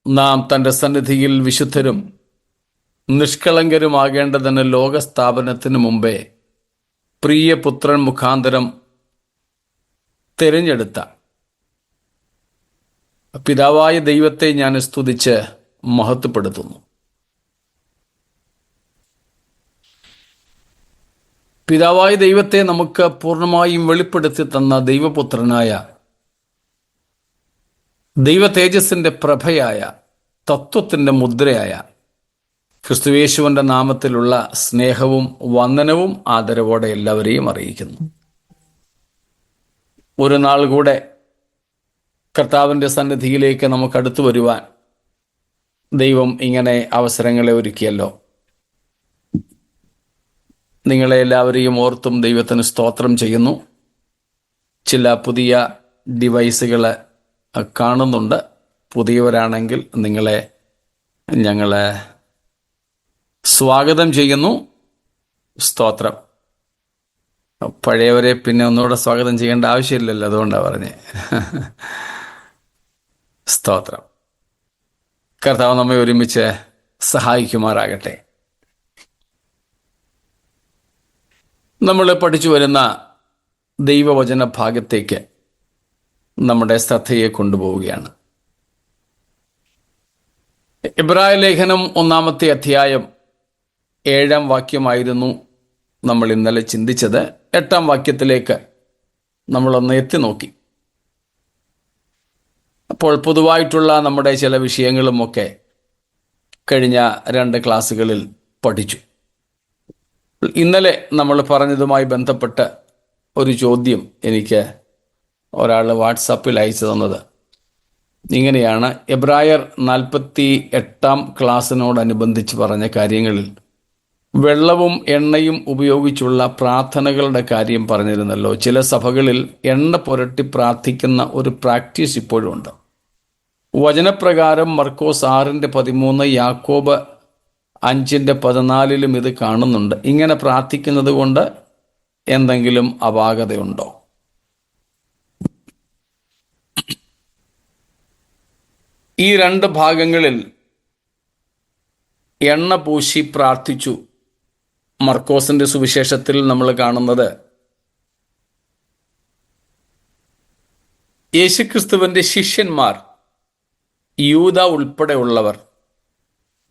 നാം തൻ്റെ സന്നിധിയിൽ വിശുദ്ധരും നിഷ്കളങ്കരുമാകേണ്ടതിന് ലോകസ്ഥാപനത്തിന് മുമ്പേ പ്രിയപുത്രൻ മുഖാന്തരം തിരഞ്ഞെടുത്ത പിതാവായ ദൈവത്തെ ഞാൻ സ്തുതിച്ച് മഹത്വപ്പെടുത്തുന്നു. പിതാവായ ദൈവത്തെ നമുക്ക് പൂർണ്ണമായും വെളിപ്പെടുത്തി തന്ന ദൈവപുത്രനായ, ദൈവ തേജസ്സിൻ്റെ പ്രഭയായ, തത്വത്തിൻ്റെ മുദ്രയായ ക്രിസ്തുയേശുവിൻ്റെ നാമത്തിലുള്ള സ്നേഹവും വന്ദനവും ആദരവോടെ എല്ലാവരെയും അറിയിക്കുന്നു. ഒരു നാൾ കൂടെ കർത്താവിൻ്റെ സന്നിധിയിലേക്ക് നമുക്ക് അടുത്തു വരുവാൻ ദൈവം ഇങ്ങനെ അവസരങ്ങളെ ഒരുക്കിയല്ലോ. നിങ്ങളെ എല്ലാവരെയും ഓർത്തും ദൈവത്തിന് സ്തോത്രം ചെയ്യുന്നു. ചില പുതിയ ഡിവൈസുകൾ കാണുന്നുണ്ട്. പുതിയവരാണെങ്കിൽ നിങ്ങളെ ഞങ്ങൾ സ്വാഗതം ചെയ്യുന്നു. സ്തോത്രം. പഴയവരെ പിന്നെ ഒന്നുകൂടെ സ്വാഗതം ചെയ്യേണ്ട ആവശ്യമില്ലല്ലോ, അതുകൊണ്ടാണ് പറഞ്ഞേ. സ്തോത്രം. കർത്താവ് നമ്മെ ഒരുമിച്ച് സഹായിക്കുമാറാകട്ടെ. നമ്മൾ പഠിച്ചു വരുന്ന ദൈവവചന ഭാഗത്തേക്ക് നമ്മുടെ ശ്രദ്ധയെ കൊണ്ടുപോവുകയാണ്. എബ്രായ ലേഖനം 1-ാമത്തെ അധ്യായം 7-ാം വാക്യമായിരുന്നു നമ്മൾ ഇന്നലെ ചിന്തിച്ചത്. 8-ാം വാക്യത്തിലേക്ക് നമ്മളൊന്ന് എത്തി നോക്കി. അപ്പോൾ പൊതുവായിട്ടുള്ള നമ്മുടെ ചില വിഷയങ്ങളുമൊക്കെ കഴിഞ്ഞ 2 ക്ലാസ്സുകളിൽ പഠിച്ചു. ഇന്നലെ നമ്മൾ പറഞ്ഞതുമായി ബന്ധപ്പെട്ട് ഒരു ചോദ്യം എനിക്ക് ഒരാൾ വാട്സാപ്പിൽ അയച്ചു തന്നത് ഇങ്ങനെയാണ്: എബ്രായർ 48-ാം ക്ലാസ്സിനോടനുബന്ധിച്ച് പറഞ്ഞ കാര്യങ്ങളിൽ വെള്ളവും എണ്ണയും ഉപയോഗിച്ചുള്ള പ്രാർത്ഥനകളുടെ കാര്യം പറഞ്ഞിരുന്നല്ലോ. ചില സഭകളിൽ എണ്ണ പുരട്ടി പ്രാർത്ഥിക്കുന്ന ഒരു പ്രാക്ടീസ് ഇപ്പോഴും ഉണ്ട്. വചനപ്രകാരം മർക്കോസ് 6:13, യാക്കോബ് 5:14 ഇത് കാണുന്നുണ്ട്. ഇങ്ങനെ പ്രാർത്ഥിക്കുന്നത് കൊണ്ട് എന്തെങ്കിലും അപാകതയുണ്ടോ? ഈ 2 ഭാഗങ്ങളിൽ എണ്ണ പൂശി പ്രാർത്ഥിച്ചു. മർക്കോസിന്റെ സുവിശേഷത്തിൽ നമ്മൾ കാണുന്നത് യേശുക്രിസ്തുവിന്റെ ശിഷ്യന്മാർ, യൂദ ഉൾപ്പെടെയുള്ളവർ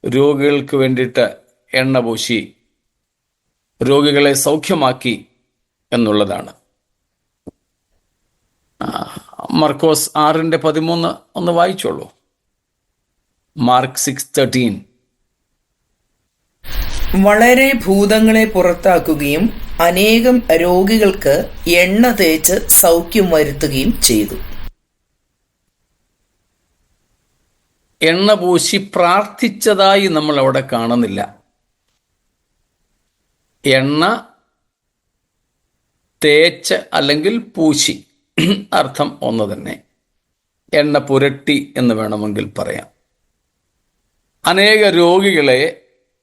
രോഗികൾക്ക് വേണ്ടിയിട്ട് എണ്ണ പൂശി രോഗികളെ സൗഖ്യമാക്കി എന്നുള്ളതാണ്. മർക്കോസ് 6:13 ഒന്ന് വായിച്ചോളൂ. മാർക്ക് 6:13. വളരെ ഭൂതങ്ങളെ പുറത്താക്കുകയും അനേകം രോഗികൾക്ക് എണ്ണ തേച്ച് സൗഖ്യം വരുത്തുകയും ചെയ്തു. എണ്ണ പൂശി പ്രാർത്ഥിച്ചതായി നമ്മൾ അവിടെ കാണുന്നില്ല. എണ്ണ തേച്ച് അല്ലെങ്കിൽ പൂശി, അർത്ഥം ഒന്ന് തന്നെ. എണ്ണ പുരട്ടി എന്ന് വേണമെങ്കിൽ പറയാം. അനേക രോഗികളെ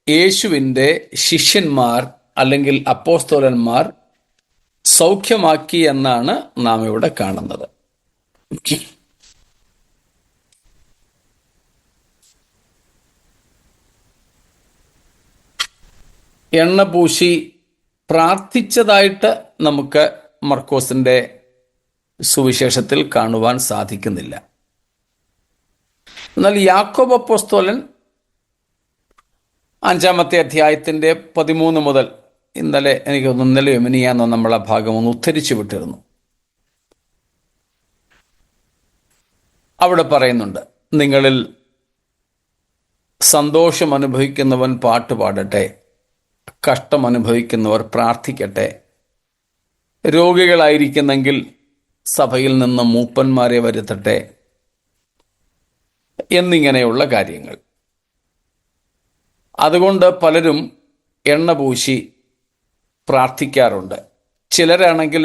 യേശുവിൻ്റെ ശിഷ്യന്മാർ അല്ലെങ്കിൽ അപ്പോസ്തലന്മാർ സൗഖ്യമാക്കി എന്നാണ് നാം ഇവിടെ കാണുന്നത്. എണ്ണ പൂശി പ്രാർത്ഥിച്ചതായിട്ട് നമുക്ക് മർക്കോസിന്റെ സുവിശേഷത്തിൽ കാണുവാൻ സാധിക്കുന്നില്ല. എന്നാൽ യാക്കോബ് അപ്പോസ്തലൻ 5-ാമത്തെ അധ്യായത്തിൻ്റെ 13 മുതൽ, ഇന്നലെയോ മിനിയാന്നോ നമ്മൾ ആ ഭാഗം ഒന്ന് ഉദ്ധരിച്ചു വിട്ടിരുന്നു. അവിടെ പറയുന്നുണ്ട്: നിങ്ങളിൽ സന്തോഷം അനുഭവിക്കുന്നവൻ പാട്ട് പാടട്ടെ, കഷ്ടം അനുഭവിക്കുന്നവർ പ്രാർത്ഥിക്കട്ടെ, രോഗികളായിരിക്കുന്നെങ്കിൽ സഭയിൽ നിന്ന് മൂപ്പന്മാരെ വരുത്തട്ടെ എന്നിങ്ങനെയുള്ള കാര്യങ്ങൾ. അതുകൊണ്ട് പലരും എണ്ണ പൂശി പ്രാർത്ഥിക്കാറുണ്ട്. ചിലരാണെങ്കിൽ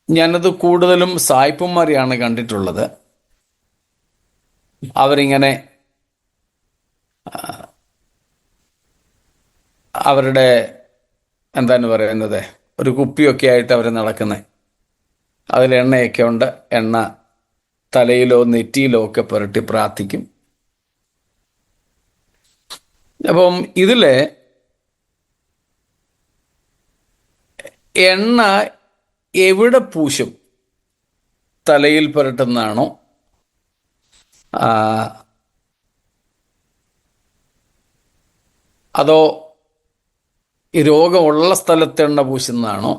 ഞാനത് കൂടുതലും സായിപ്പന്മാരെയാണ് കണ്ടിട്ടുള്ളത്. അവരിങ്ങനെ അവരുടെ എന്താണ് പറയുന്നത്, ഒരു കുപ്പിയൊക്കെ ആയിട്ട് അവർ നടക്കുന്നത്. അതിൽ എണ്ണയൊക്കെ ഉണ്ട്. എണ്ണ തലയിലോ നെറ്റിയിലോ ഒക്കെ പുരട്ടി പ്രാർത്ഥിക്കും. അപ്പം ഇതിലെ എണ്ണ എവിടെ പൂശും? തലയിൽ പുരട്ടുന്നതാണോ, അതോ ഈ രോഗമുള്ള സ്ഥലത്ത് എണ്ണ പൂശുന്നതാണോ?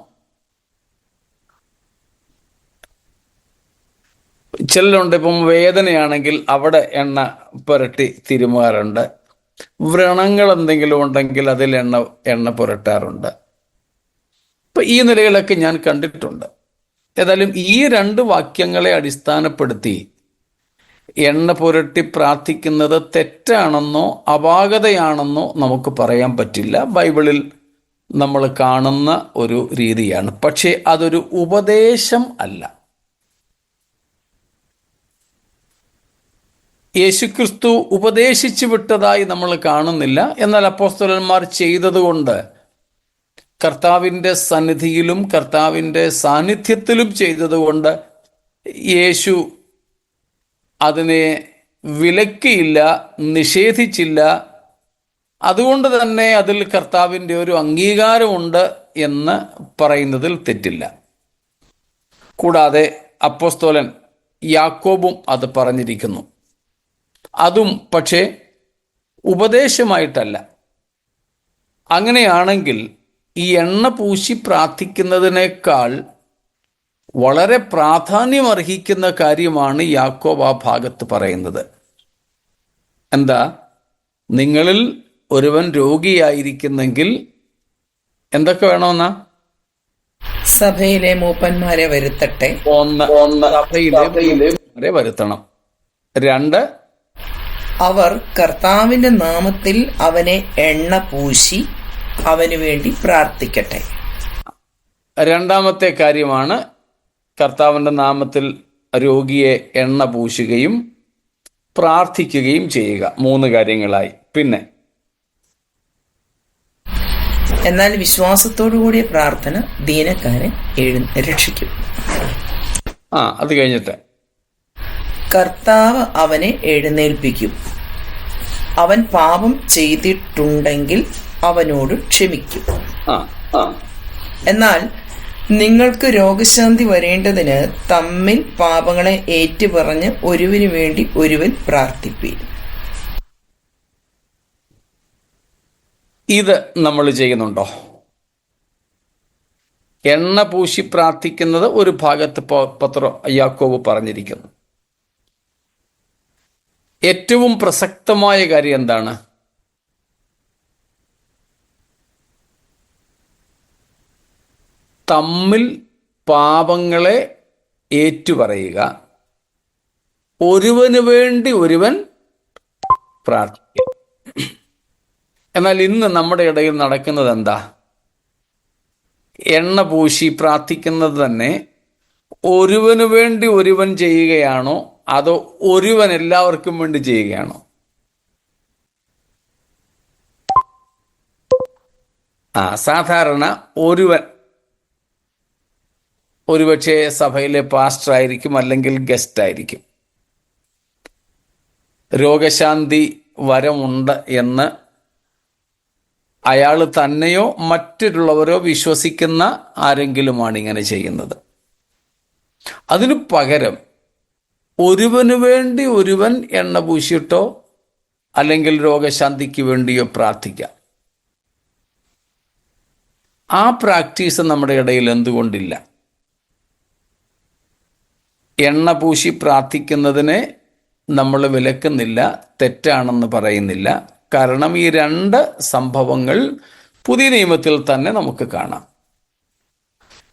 ചിലരുണ്ട്, ഇപ്പം വേദനയാണെങ്കിൽ അവിടെ എണ്ണ പുരട്ടി തിരുമാറുണ്ട്. വ്രണങ്ങൾ എന്തെങ്കിലും ഉണ്ടെങ്കിൽ അതിൽ എണ്ണ പുരട്ടാറുണ്ട്. ഇപ്പൊ ഈ നിലകളൊക്കെ ഞാൻ കണ്ടിട്ടുണ്ട്. ഏതായാലും ഈ രണ്ട് വാക്യങ്ങളെ അടിസ്ഥാനപ്പെടുത്തി എണ്ണ പുരട്ടി പ്രാർത്ഥിക്കുന്നത് തെറ്റാണെന്നോ അപാകതയാണെന്നോ നമുക്ക് പറയാൻ പറ്റില്ല. ബൈബിളിൽ നമ്മൾ കാണുന്ന ഒരു രീതിയാണ്. പക്ഷേ അതൊരു ഉപദേശം അല്ല. യേശുക്രിസ്തു ഉപദേശിച്ചു വിട്ടതായി നമ്മൾ കാണുന്നില്ല. എന്നാൽ അപ്പോസ്തലന്മാർ ചെയ്തതുകൊണ്ട്, കർത്താവിൻ്റെ സന്നിധിയിലും കർത്താവിൻ്റെ സാന്നിധ്യത്തിലും ചെയ്തതുകൊണ്ട് യേശു അതിനെ വിലക്കിയില്ല, നിഷേധിച്ചില്ല. അതുകൊണ്ട് തന്നെ അതിൽ കർത്താവിൻ്റെ ഒരു അംഗീകാരമുണ്ട് എന്ന് പറയുന്നതിൽ തെറ്റില്ല. കൂടാതെ അപ്പോസ്തലൻ യാക്കോബും അത് പറഞ്ഞിരിക്കുന്നു. അതും പക്ഷേ ഉപദേശമായിട്ടല്ല. അങ്ങനെയാണെങ്കിൽ ഈ എണ്ണ പൂശി പ്രാർത്ഥിക്കുന്നതിനേക്കാൾ വളരെ പ്രാധാന്യമർഹിക്കുന്ന കാര്യമാണ് യാക്കോബ് ആ ഭാഗത്ത് പറയുന്നത്. എന്താ? നിങ്ങളിൽ ഒരുവൻ രോഗിയായിരിക്കുന്നെങ്കിൽ എന്തൊക്കെ വേണമെന്നാ? സഭയിലെ മൂപ്പന്മാരെ വരുത്തട്ടെ. സഭയിലെ വരുത്തണം. 2, അവർ കർത്താവിന്റെ നാമത്തിൽ അവനെ എണ്ണ പൂശി അവന് വേണ്ടി പ്രാർത്ഥിക്കട്ടെ. രണ്ടാമത്തെ കാര്യമാണ് കർത്താവിൻ്റെ നാമത്തിൽ രോഗിയെ എണ്ണ പൂശുകയും പ്രാർത്ഥിക്കുകയും ചെയ്യുക. 3 കാര്യങ്ങളായി. പിന്നെ എന്നാൽ വിശ്വാസത്തോടു കൂടിയ പ്രാർത്ഥന ദീനക്കാരെ രക്ഷിക്കും. അത് കഴിഞ്ഞിട്ട് കർത്താവ് അവനെ എഴുന്നേൽപ്പിക്കും. അവൻ പാപം ചെയ്തിട്ടുണ്ടെങ്കിൽ അവനോട് ക്ഷമിക്കും. എന്നാൽ നിങ്ങൾക്ക് രോഗശാന്തി വരേണ്ടതിന് തമ്മിൽ പാപങ്ങളെ ഏറ്റുപറഞ്ഞ് ഒരുവന് വേണ്ടി ഒരുവൻ പ്രാർത്ഥിപ്പീൻ. ഇത് നമ്മൾ ചെയ്യുന്നുണ്ടോ? എണ്ണ പൂശി പ്രാർത്ഥിക്കുന്നത് ഒരു ഭാഗത്ത് യാക്കോബ് പറഞ്ഞിരിക്കുന്നു. ഏറ്റവും പ്രസക്തമായ കാര്യം എന്താണ്? തമ്മിൽ പാപങ്ങളെ ഏറ്റുപറയുക, ഒരുവന് വേണ്ടി ഒരുവൻ പ്രാർത്ഥിക്കുക. എന്നാൽ ഇന്ന് നമ്മുടെ ഇടയിൽ നടക്കുന്നത് എന്താ? എണ്ണ പൂശി പ്രാർത്ഥിക്കുന്നത് തന്നെ ഒരുവന് വേണ്ടി ഒരുവൻ ചെയ്യുകയാണോ, അതോ ഒരുവൻ എല്ലാവർക്കും വേണ്ടി ചെയ്യുകയാണോ? സാധാരണ ഒരുവൻ, ഒരുപക്ഷെ സഭയിലെ പാസ്റ്റർ ആയിരിക്കും, അല്ലെങ്കിൽ ഗസ്റ്റ് ആയിരിക്കും. രോഗശാന്തി വരമുണ്ട് എന്ന് അയാൾ തന്നെയോ മറ്റുള്ളവരോ വിശ്വസിക്കുന്ന ആരെങ്കിലുമാണ് ഇങ്ങനെ ചെയ്യുന്നത്. അതിനു പകരം ഒരുവന് വേണ്ടി ഒരുവൻ എണ്ണ പൂശിയിട്ടോ അല്ലെങ്കിൽ രോഗശാന്തിക്ക് വേണ്ടിയോ പ്രാർത്ഥിക്കാം. ആ പ്രാക്ടീസ് നമ്മുടെ ഇടയിൽ എന്തുകൊണ്ടില്ല? എണ്ണ പൂശി പ്രാർത്ഥിക്കുന്നതിനെ നമ്മൾ വിലക്കുന്നില്ല, തെറ്റാണെന്ന് പറയുന്നില്ല. കാരണം ഈ 2 സംഭവങ്ങൾ പുതിയ നിയമത്തിൽ തന്നെ നമുക്ക് കാണാം.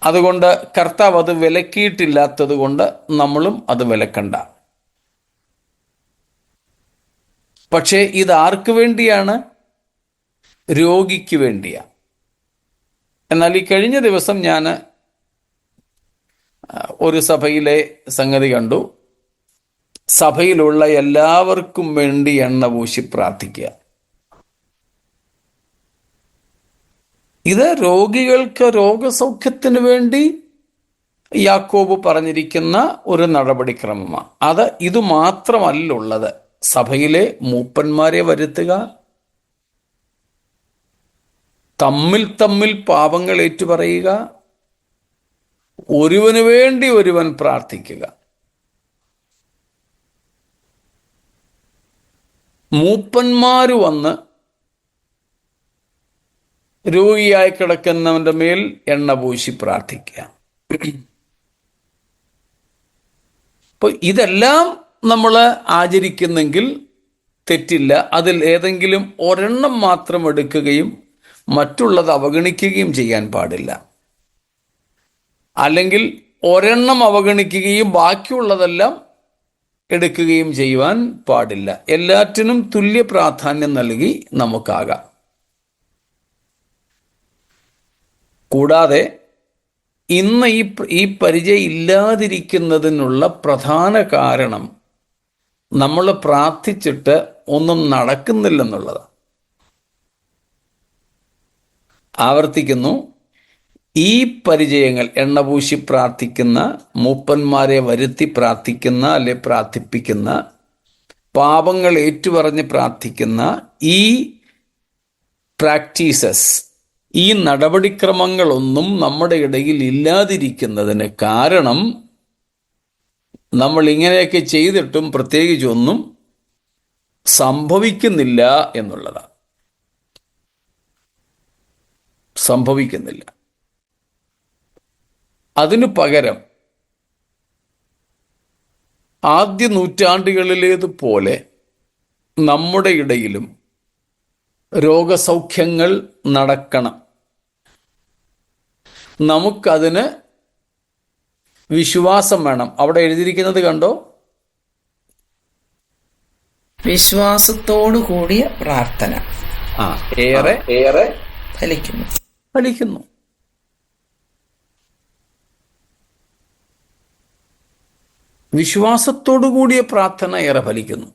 അതുകൊണ്ട് കർത്താവ് അത് വിലക്കിയിട്ടില്ലാത്തത് കൊണ്ട് നമ്മളും അത് വിലക്കണ്ട. പക്ഷേ ഇത് ആർക്ക് വേണ്ടിയാണ്? രോഗിക്ക് വേണ്ടിയാണ്. എന്നാൽ ഈ കഴിഞ്ഞ ദിവസം ഞാൻ ഒരു സഭയിലെ സംഗതി കണ്ടു. സഭയിലുള്ള എല്ലാവർക്കും വേണ്ടി എണ്ണ പൂശി പ്രാർത്ഥിക്കുക. ഇത് രോഗികൾക്ക് രോഗസൗഖ്യത്തിന് വേണ്ടി യാക്കോബ് പറഞ്ഞിരിക്കുന്ന ഒരു നടപടിക്രമമാണ്. ഇത് മാത്രമല്ലുള്ളത്. സഭയിലെ മൂപ്പന്മാരെ വരുത്തുക, തമ്മിൽ തമ്മിൽ പാപങ്ങൾ ഏറ്റുപറയുക, ഒരുവന് വേണ്ടി ഒരുവൻ പ്രാർത്ഥിക്കുക. മൂപ്പന്മാര് വന്ന് രോഗിയായി കിടക്കുന്നവന്റെ മേൽ എണ്ണ പൂശി പ്രാർത്ഥിക്കുക. അപ്പോൾ ഇതെല്ലാം നമ്മൾ ആചരിക്കുന്നെങ്കിൽ തെറ്റില്ല. അതിൽ ഏതെങ്കിലും ഒരെണ്ണം മാത്രം എടുക്കുകയും മറ്റുള്ളത് അവഗണിക്കുകയും ചെയ്യാൻ പാടില്ല. അല്ലെങ്കിൽ ഒരെണ്ണം അവഗണിക്കുകയും ബാക്കിയുള്ളതെല്ലാം എടുക്കുകയും ചെയ്യുവാൻ പാടില്ല. എല്ലാറ്റിനും തുല്യ പ്രാധാന്യം നൽകി നമുക്കാകാം. കൂടാതെ ഇന്ന് ഈ പരിചയം ഇല്ലാതിരിക്കുന്നതിനുള്ള പ്രധാന കാരണം നമ്മൾ പ്രാർത്ഥിച്ചിട്ട് ഒന്നും നടക്കുന്നില്ലെന്നുള്ളതാണ്. ആവർത്തിക്കുന്നു, ഈ പരിചയങ്ങൾ, എണ്ണപൂശി പ്രാർത്ഥിക്കുന്ന, മൂപ്പന്മാരെ വരുത്തി പ്രാർത്ഥിക്കുന്ന അല്ലെ പ്രാർത്ഥിപ്പിക്കുന്ന, പാപങ്ങൾ ഏറ്റുപറഞ്ഞ് പ്രാർത്ഥിക്കുന്ന ഈ പ്രാക്ടീസസ്, ഈ നടപടിക്രമങ്ങളൊന്നും നമ്മുടെ ഇടയിൽ ഇല്ലാതിരിക്കുന്നതിന് കാരണം നമ്മൾ ഇങ്ങനെയൊക്കെ ചെയ്തിട്ടും പ്രത്യേകിച്ചൊന്നും സംഭവിക്കുന്നില്ല എന്നുള്ളതാണ്. സംഭവിക്കുന്നില്ല. അതിനു പകരം ആദ്യ നൂറ്റാണ്ടുകളിലേതുപോലെ നമ്മുടെ ഇടയിലും രോഗസൗഖ്യങ്ങൾ നടക്കണം. നമുക്കതിന് വിശ്വാസം വേണം. അവിടെ എഴുതിയിരിക്കുന്നത് കണ്ടോ? വിശ്വാസത്തോടു കൂടിയ പ്രാർത്ഥന ഏറെ ഫലിക്കുന്നു. വിശ്വാസത്തോടു കൂടിയ പ്രാർത്ഥന ഏറെ ഫലിക്കുന്നു.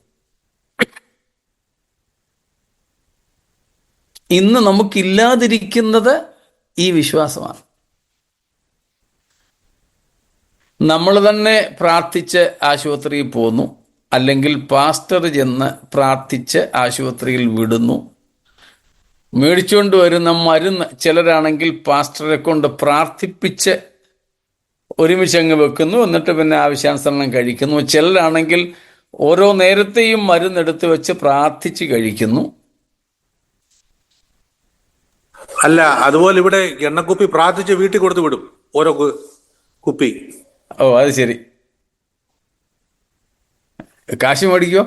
ഇന്ന് നമുക്കില്ലാതിരിക്കുന്നത് ഈ വിശ്വാസമാണ്. നമ്മൾ തന്നെ പ്രാർത്ഥിച്ച് ആശുപത്രിയിൽ പോകുന്നു, അല്ലെങ്കിൽ പാസ്റ്റർ ചെന്ന് പ്രാർത്ഥിച്ച് ആശുപത്രിയിൽ വിടുന്നു. മേടിച്ചുകൊണ്ട് വരുന്ന മരുന്ന് ചിലരാണെങ്കിൽ പാസ്റ്ററെ കൊണ്ട് പ്രാർത്ഥിപ്പിച്ച് ഒരുമിച്ചങ്ങ് വെക്കുന്നു, എന്നിട്ട് പിന്നെ ആവശ്യാനുസരണം കഴിക്കുന്നു. ചിലരാണെങ്കിൽ ഓരോ നേരത്തെയും മരുന്നെടുത്ത് വെച്ച് പ്രാർത്ഥിച്ച് കഴിക്കുന്നു. അല്ല, അതുപോലെ ഇവിടെ എണ്ണക്കുപ്പി പ്രാർത്ഥിച്ച് വീട്ടിൽ കൊടുത്തു വിടും, ഓരോ കുപ്പി. ഓ, അത് ശരി. കാശ് മേടിക്കോ?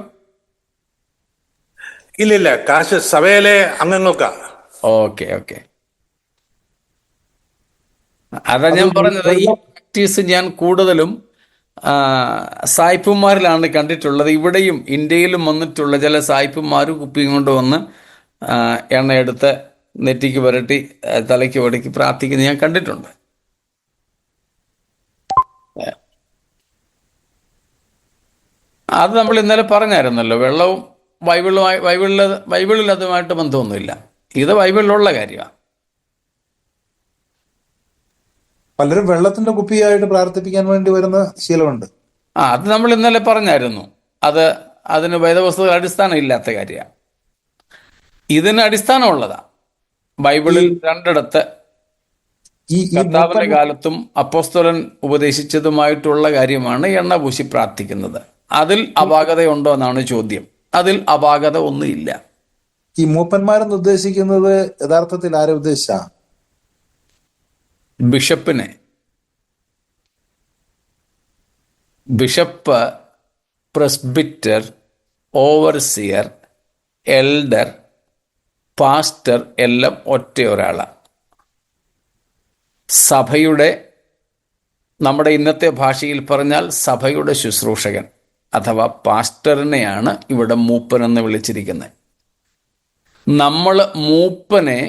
ഇല്ല, കാശ് സഭയിലെ അംഗങ്ങൾക്കാ. ഓക്കെ. അതാ ഞാൻ പറഞ്ഞത്. ഈ പ്രാക്ടീസ് ഞാൻ കൂടുതലും സായിപ്പുമാരിലാണ് കണ്ടിട്ടുള്ളത്. ഇവിടെയും ഇന്ത്യയിലും വന്നിട്ടുള്ള ചില സായിപ്പുമാർ കുപ്പിയും കൊണ്ട് വന്ന് എണ്ണയെടുത്ത് നെറ്റിക്ക് പുരട്ടി തലയ്ക്ക് പുരട്ടി പ്രാർത്ഥിക്കുന്നത് ഞാൻ കണ്ടിട്ടുണ്ട്. അത് നമ്മൾ ഇന്നലെ പറഞ്ഞായിരുന്നല്ലോ. വെള്ളവും ബൈബിളിൽ അതുമായിട്ട് ബന്ധമൊന്നുമില്ല. ഇത് ബൈബിളിലുള്ള കാര്യമാണ്. പലരും വെള്ളത്തിന്റെ കുപ്പിയായിട്ട് പ്രാർത്ഥിപ്പിക്കാൻ വേണ്ടി വരുന്ന ശീലമുണ്ട്. അത് നമ്മൾ ഇന്നലെ പറഞ്ഞായിരുന്നു. അതിന് വേദപുസ്തക അടിസ്ഥാനം ഇല്ലാത്ത കാര്യമാണ്. ഇതിന് അടിസ്ഥാനമുള്ളതാണ്. ബൈബിളിൽ രണ്ടിടത്ത് കർത്താവിന്റെ കാലത്തും അപ്പോസ്തലൻ ഉപദേശിച്ചതുമായിട്ടുള്ള കാര്യമാണ് എണ്ണ പൂശി പ്രാർത്ഥിക്കുന്നത്. അതിൽ അപാകതയുണ്ടോ എന്നാണ് ചോദ്യം. അതിൽ അപാകത ഒന്നുമില്ല. ഈ മൂപ്പന്മാരെന്ന് ഉദ്ദേശിക്കുന്നത് യഥാർത്ഥത്തിൽ ആരെ ഉദ്ദേശിച്ച? ബിഷപ്പിനെ. Bishop, presbyter, overseer, elder, pastor എല്ലാം ഒറ്റ ഒരാളാണ്. സഭയുടെ, നമ്മുടെ ഇന്നത്തെ ഭാഷയിൽ പറഞ്ഞാൽ സഭയുടെ ശുശ്രൂഷകൻ അഥവാ പാസ്റ്ററിനെയാണ് ഇവിടെ മൂപ്പൻ എന്ന് വിളിച്ചിരിക്കുന്നത്. നമ്മൾ മൂപ്പനെ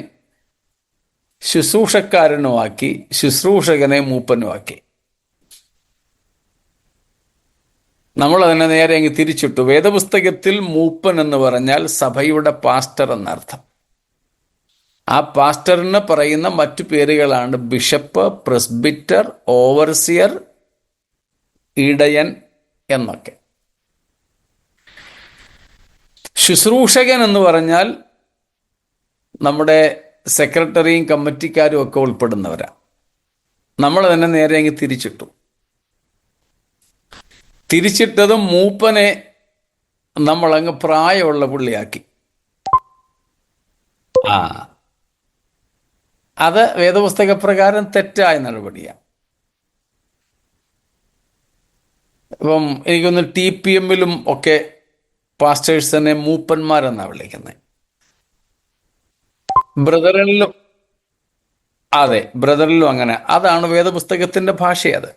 ശുശ്രൂഷക്കാരനുമാക്കി, ശുശ്രൂഷകനെ മൂപ്പനുമാക്കി. നമ്മളതിനെ നേരെ അങ്ങ് തിരിച്ചിട്ടു. വേദപുസ്തകത്തിൽ മൂപ്പൻ എന്ന് പറഞ്ഞാൽ സഭയുടെ പാസ്റ്റർ എന്നർത്ഥം. ആ പാസ്റ്ററിന് പറയുന്ന മറ്റു പേരുകളാണ് ബിഷപ്പ്, പ്രസ്ബിറ്റർ, ഓവർസിയർ, ഇടയൻ എന്നൊക്കെ. ശുശ്രൂഷകൻ എന്ന് പറഞ്ഞാൽ നമ്മുടെ സെക്രട്ടറിയും കമ്മിറ്റിക്കാരും ഒക്കെ ഉൾപ്പെടുന്നവരാണ്. നമ്മൾ തന്നെ നേരെ അങ്ങ് തിരിച്ചിട്ടതും മൂപ്പനെ നമ്മളങ്ങ് പ്രായമുള്ള പുള്ളിയാക്കി. അത് വേദപുസ്തക പ്രകാരം തെറ്റായ നടപടിയാണ്. ഇപ്പം എനിക്കൊന്ന് TPM-ലും ഒക്കെ പാസ്റ്റേഴ്സിനെ മൂപ്പന്മാരെന്നാണ് വിളിക്കുന്നത്. ബ്രദറിലും അതെ, ബ്രദറിലും അങ്ങനെ. അതാണ് വേദപുസ്തകത്തിന്റെ ഭാഷ. അത്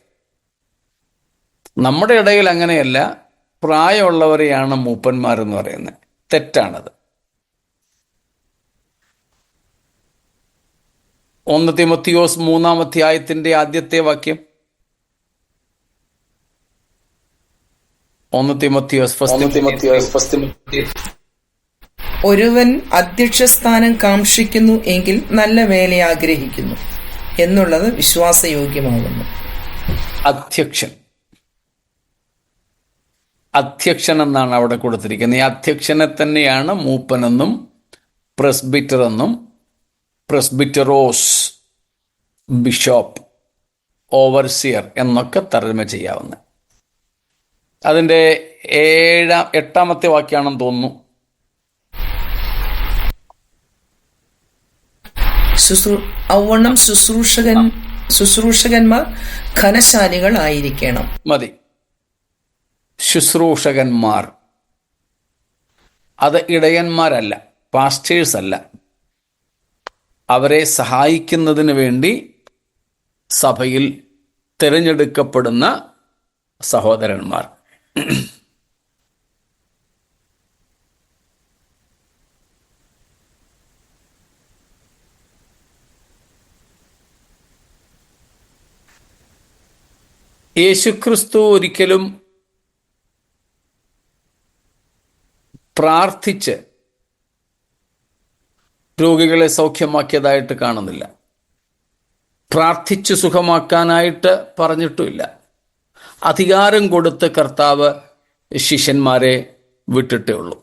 നമ്മുടെ ഇടയിൽ അങ്ങനെയല്ല. പ്രായമുള്ളവരെയാണ് മൂപ്പന്മാരെന്ന് പറയുന്നത്. തെറ്റാണത്. 1 തിമോത്തിയോസ് 3-ാം അധ്യായത്തിന്റെ ആദ്യത്തെ വാക്യം. 1 തിമോത്തിയോസ് ഒരുവൻ അധ്യക്ഷസ്ഥാനം കാക്ഷിക്കുന്നു എങ്കിൽ നല്ല വേല ആഗ്രഹിക്കുന്നു എന്നുള്ളത് വിശ്വാസയോഗ്യമാകുന്നു. അധ്യക്ഷൻ എന്നാണ് അവിടെ കൊടുത്തിരിക്കുന്നത്. ഈ അധ്യക്ഷനെ തന്നെയാണ് മൂപ്പനെന്നും പ്രസ്ബിറ്റർ എന്നും, പ്രസ്ബിറ്ററോസ്, ബിഷപ്പ്, ഓവർസിയർ എന്നൊക്കെ തർജ്ജമ ചെയ്യാവുന്നത്. അതിൻ്റെ 8-ാമത്തെ വാക്യാണെന്ന് തോന്നുന്നു. ഔവണ്ണം ശുശ്രൂഷകന്മാർ ഘനശാലികൾ ആയിരിക്കണം. മതി. ശുശ്രൂഷകന്മാർ, അത് ഇടയന്മാരല്ല, പാസ്റ്റേഴ്സ് അല്ല. അവരെ സഹായിക്കുന്നതിന് വേണ്ടി സഭയിൽ തിരഞ്ഞെടുക്കപ്പെടുന്ന സഹോദരന്മാർ. യേശുക്രിസ്തു ഒരിക്കലും പ്രാർത്ഥിച്ച് രോഗികളെ സൗഖ്യമാക്കിയതായിട്ട് കാണുന്നില്ല. പ്രാർത്ഥിച്ച് സുഖമാക്കാനായിട്ട് പറഞ്ഞിട്ടുമില്ല. അധികാരം കൊടുത്ത് കർത്താവ് ശിഷ്യന്മാരെ വിട്ടിട്ടേ ഉള്ളൂ.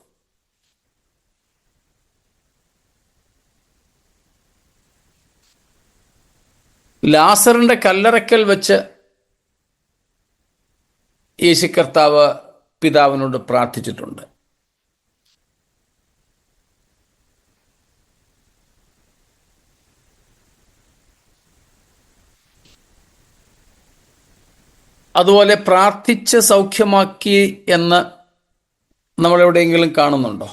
ലാസറിന്റെ കല്ലറയ്ക്കൽ വെച്ച് യേശു കർത്താവ് പിതാവിനോട് പ്രാർത്ഥിച്ചിട്ടുണ്ട്. അതുപോലെ പ്രാർത്ഥിച്ച് സൗഖ്യമാക്കി എന്ന് നമ്മളെവിടെയെങ്കിലും കാണുന്നുണ്ടോ?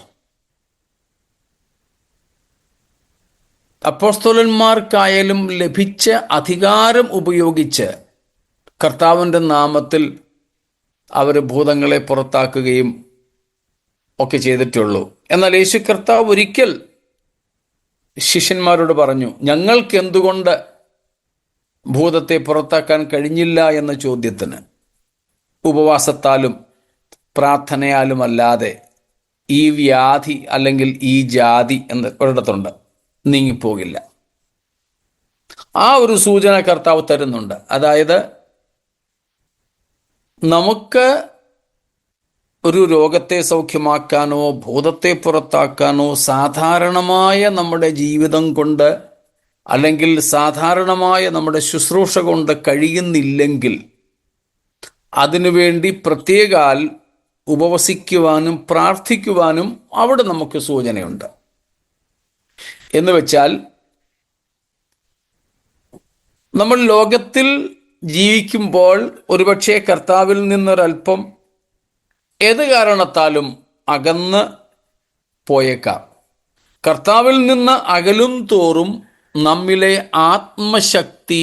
അപ്പോസ്തലന്മാർക്കായാലും ലഭിച്ച അധികാരം ഉപയോഗിച്ച് കർത്താവിൻ്റെ നാമത്തിൽ അവർ ഭൂതങ്ങളെ പുറത്താക്കുകയും ഒക്കെ ചെയ്തിട്ടുള്ളൂ. എന്നാൽ യേശു കർത്താവ് ഒരിക്കൽ ശിഷ്യന്മാരോട് പറഞ്ഞു, ഞങ്ങൾക്ക് എന്തുകൊണ്ട് ഭൂതത്തെ പുറത്താക്കാൻ കഴിഞ്ഞില്ല എന്ന ചോദ്യത്തിന് ഉപവാസത്താലും പ്രാർത്ഥനയാലും അല്ലാതെ ഈ വ്യാധി അല്ലെങ്കിൽ ഈ ജാതി എന്ന് ഒരിടത്തുണ്ട് നീങ്ങിപ്പോകില്ല. ആ ഒരു സൂചന കർത്താവ് തരുന്നുണ്ട്. അതായത് നമുക്ക് ഒരു രോഗത്തെ സൗഖ്യമാക്കാനോ ഭൂതത്തെ പുറത്താക്കാനോ സാധാരണമായ നമ്മുടെ ജീവിതം കൊണ്ട് അല്ലെങ്കിൽ സാധാരണമായ നമ്മുടെ ശുശ്രൂഷ കൊണ്ട് കഴിയുന്നില്ലെങ്കിൽ അതിനുവേണ്ടി പ്രത്യേകാൽ ഉപവസിക്കുവാനും പ്രാർത്ഥിക്കുവാനും അവിടെ നമുക്ക് സൂചനയുണ്ട്. എന്ന് വെച്ചാൽ നമ്മൾ ലോകത്തിൽ ജീവിക്കുമ്പോൾ ഒരുപക്ഷെ കർത്താവിൽ നിന്നൊരൽപ്പം ഏത് കാരണത്താലും അകന്ന് പോയേക്കാം. കർത്താവിൽ നിന്ന് അകലും തോറും നമ്മിലെ ആത്മശക്തി